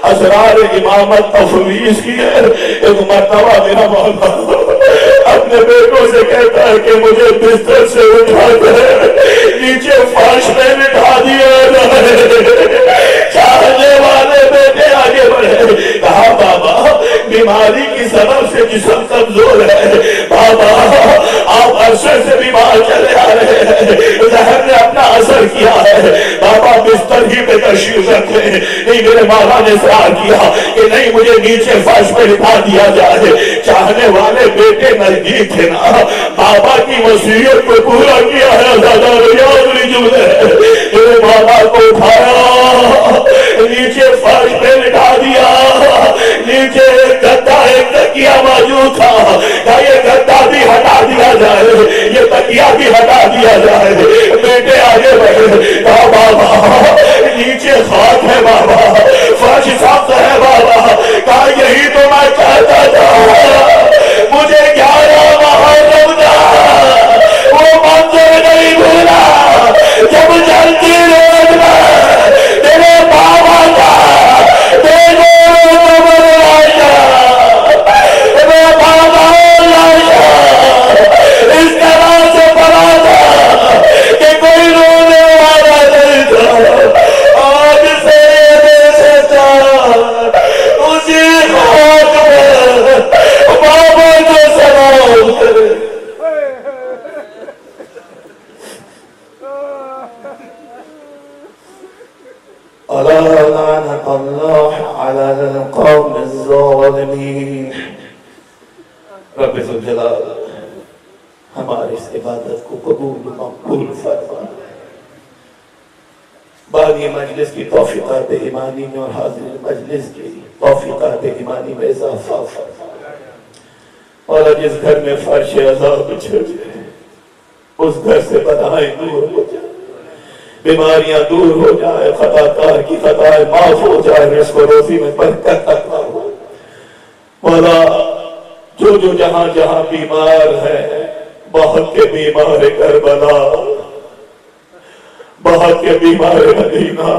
اسرار امامت تفویض کیے۔ ایک مرتبہ میرا مولا اپنے بیٹوں سے کہتا ہے کہ مجھے بستر سے اٹھا کر نیچے فرش میں بٹھا دیا چاہنے والے بیٹے آگے بڑھے، کہا بابا بیماری کی سبب سے جسم کمزور ہے، بابا آپ عرصے سے بیمار چلے آ رہے ہیں، زہر نے اپنا اثر کیا ہے، بابا بستر ہی پہ تشریف رکھے۔ نہیں میرے مولا نے اصرار کیا کہ نہیں مجھے نیچے فرش پہ بٹھا دیا جائے۔ چاہنے والے بیٹے نزدیک تھے نا، بابا کی وصیت کو پورا کیا ہے۔ جملے میرے مولا کو اٹھایا، نیچے فرش پہ بٹھا دیا، نیچے ایک گدا ایک تکیا موجود تھا، کیا یہ گدا بھی ہٹا دیا جائے، یہ تکیا بھی ہٹا دیا جائے۔ بیٹے آگے بڑھے، کہا بابا نیچے خاک ہے، بابا فرش سخت ہے، بابا کہا یہی تو میں چاہتا تھا، مجھے 11 محرم کا وہ منظر نہیں بھولا جب جلدی روز میں تیرے بابا کا اس طرح سے پڑا تھا کہ کوئی رونے والا نہیں تھا۔ آج سے اسی خاک میں بابا کو سلام کرے۔ لعنت اللہ علی القوم الظالمین۔ رب ذوالجلال ہماری اس عبادت کو قبول مقبول فرما، بانی مجلس کی توفیقات ایمانی میں اور حاضر مجلس کی توفیقات ایمانی میں اضافہ فرما، اور جس گھر میں فرش عذاب چھڑے اس گھر سے بلائیں دور ہو جائے، بیماریاں دور ہو جائے، خطا کار کی خطائیں معاف ہو جائے، رزق و روزی میں برکت عطا ہو۔ مولا جو جہاں جہاں بیمار ہے، بہت کے بیمار کربلا، بہت کے بیمار مدینہ،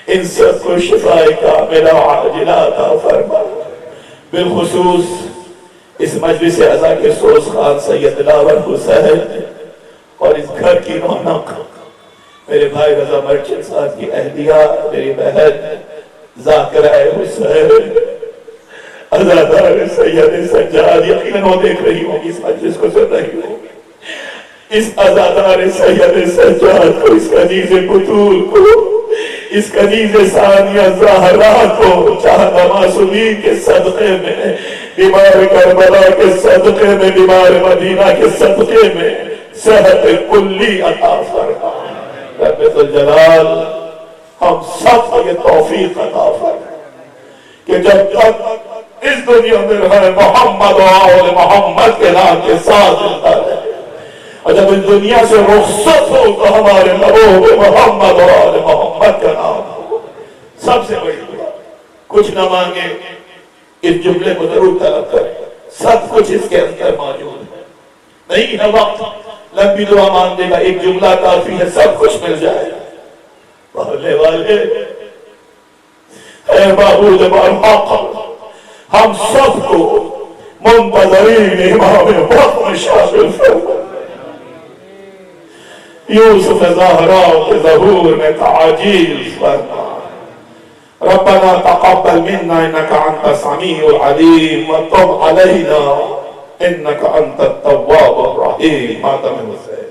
ان سب کو شفاء کاملہ عاجلہ عطا فرما۔ بالخصوص اس مجلس عزا کے سوز خان سید لاور حسین اور اس گھر کی رونق میرے بھائی رضا مرچن صاحب کی اہلیہ، میری بہن ذاکرہ حسین، عزادار سید سجاد، یقیناً وہ دیکھ رہی ہوگی اس مجلس کو، سن رہی ہوگی، اس عزادار سید سجاد کو، اس عزیز بطول کو اس کنیز ثانیہ زہرا کو چاہتا معصومی کے صدقے میں، بیمار کربلا کے صدقے میں، بیمار مدینہ کے صدقے میں صحت کلی عطا فرما۔ رب ذوالجلال ہم سب کو یہ توفیق عطا فرما کہ جب تک اس دنیا میں رہے محمد و آل محمد کے نام کے ساتھ زندہ رہے، اور جب اس دنیا سے رخصت ہو تو ہمارے لبوں میں محمد و آل محمد کا نام ہو۔ سب سے بڑی دعا، کچھ نہ مانگے، اس جملے کو ضرور طلب کریں، سب کچھ اس کے اندر موجود ہے۔ نہیں ہے وقت لمبی دعا مانگنے کا، ایک جملہ کافی ہے، سب کچھ مل جائے گا۔ بھولے والے اے معبود برحق، ہم سب کو منتظرین امام وقت میں شامل فرما، یوسف زہرا کے ظہور میں تعجیل فرما۔ ربنا تقبل منا انك انت السميع العليم وتب علينا انك انت التواب الرحيم۔ ماتم حسین۔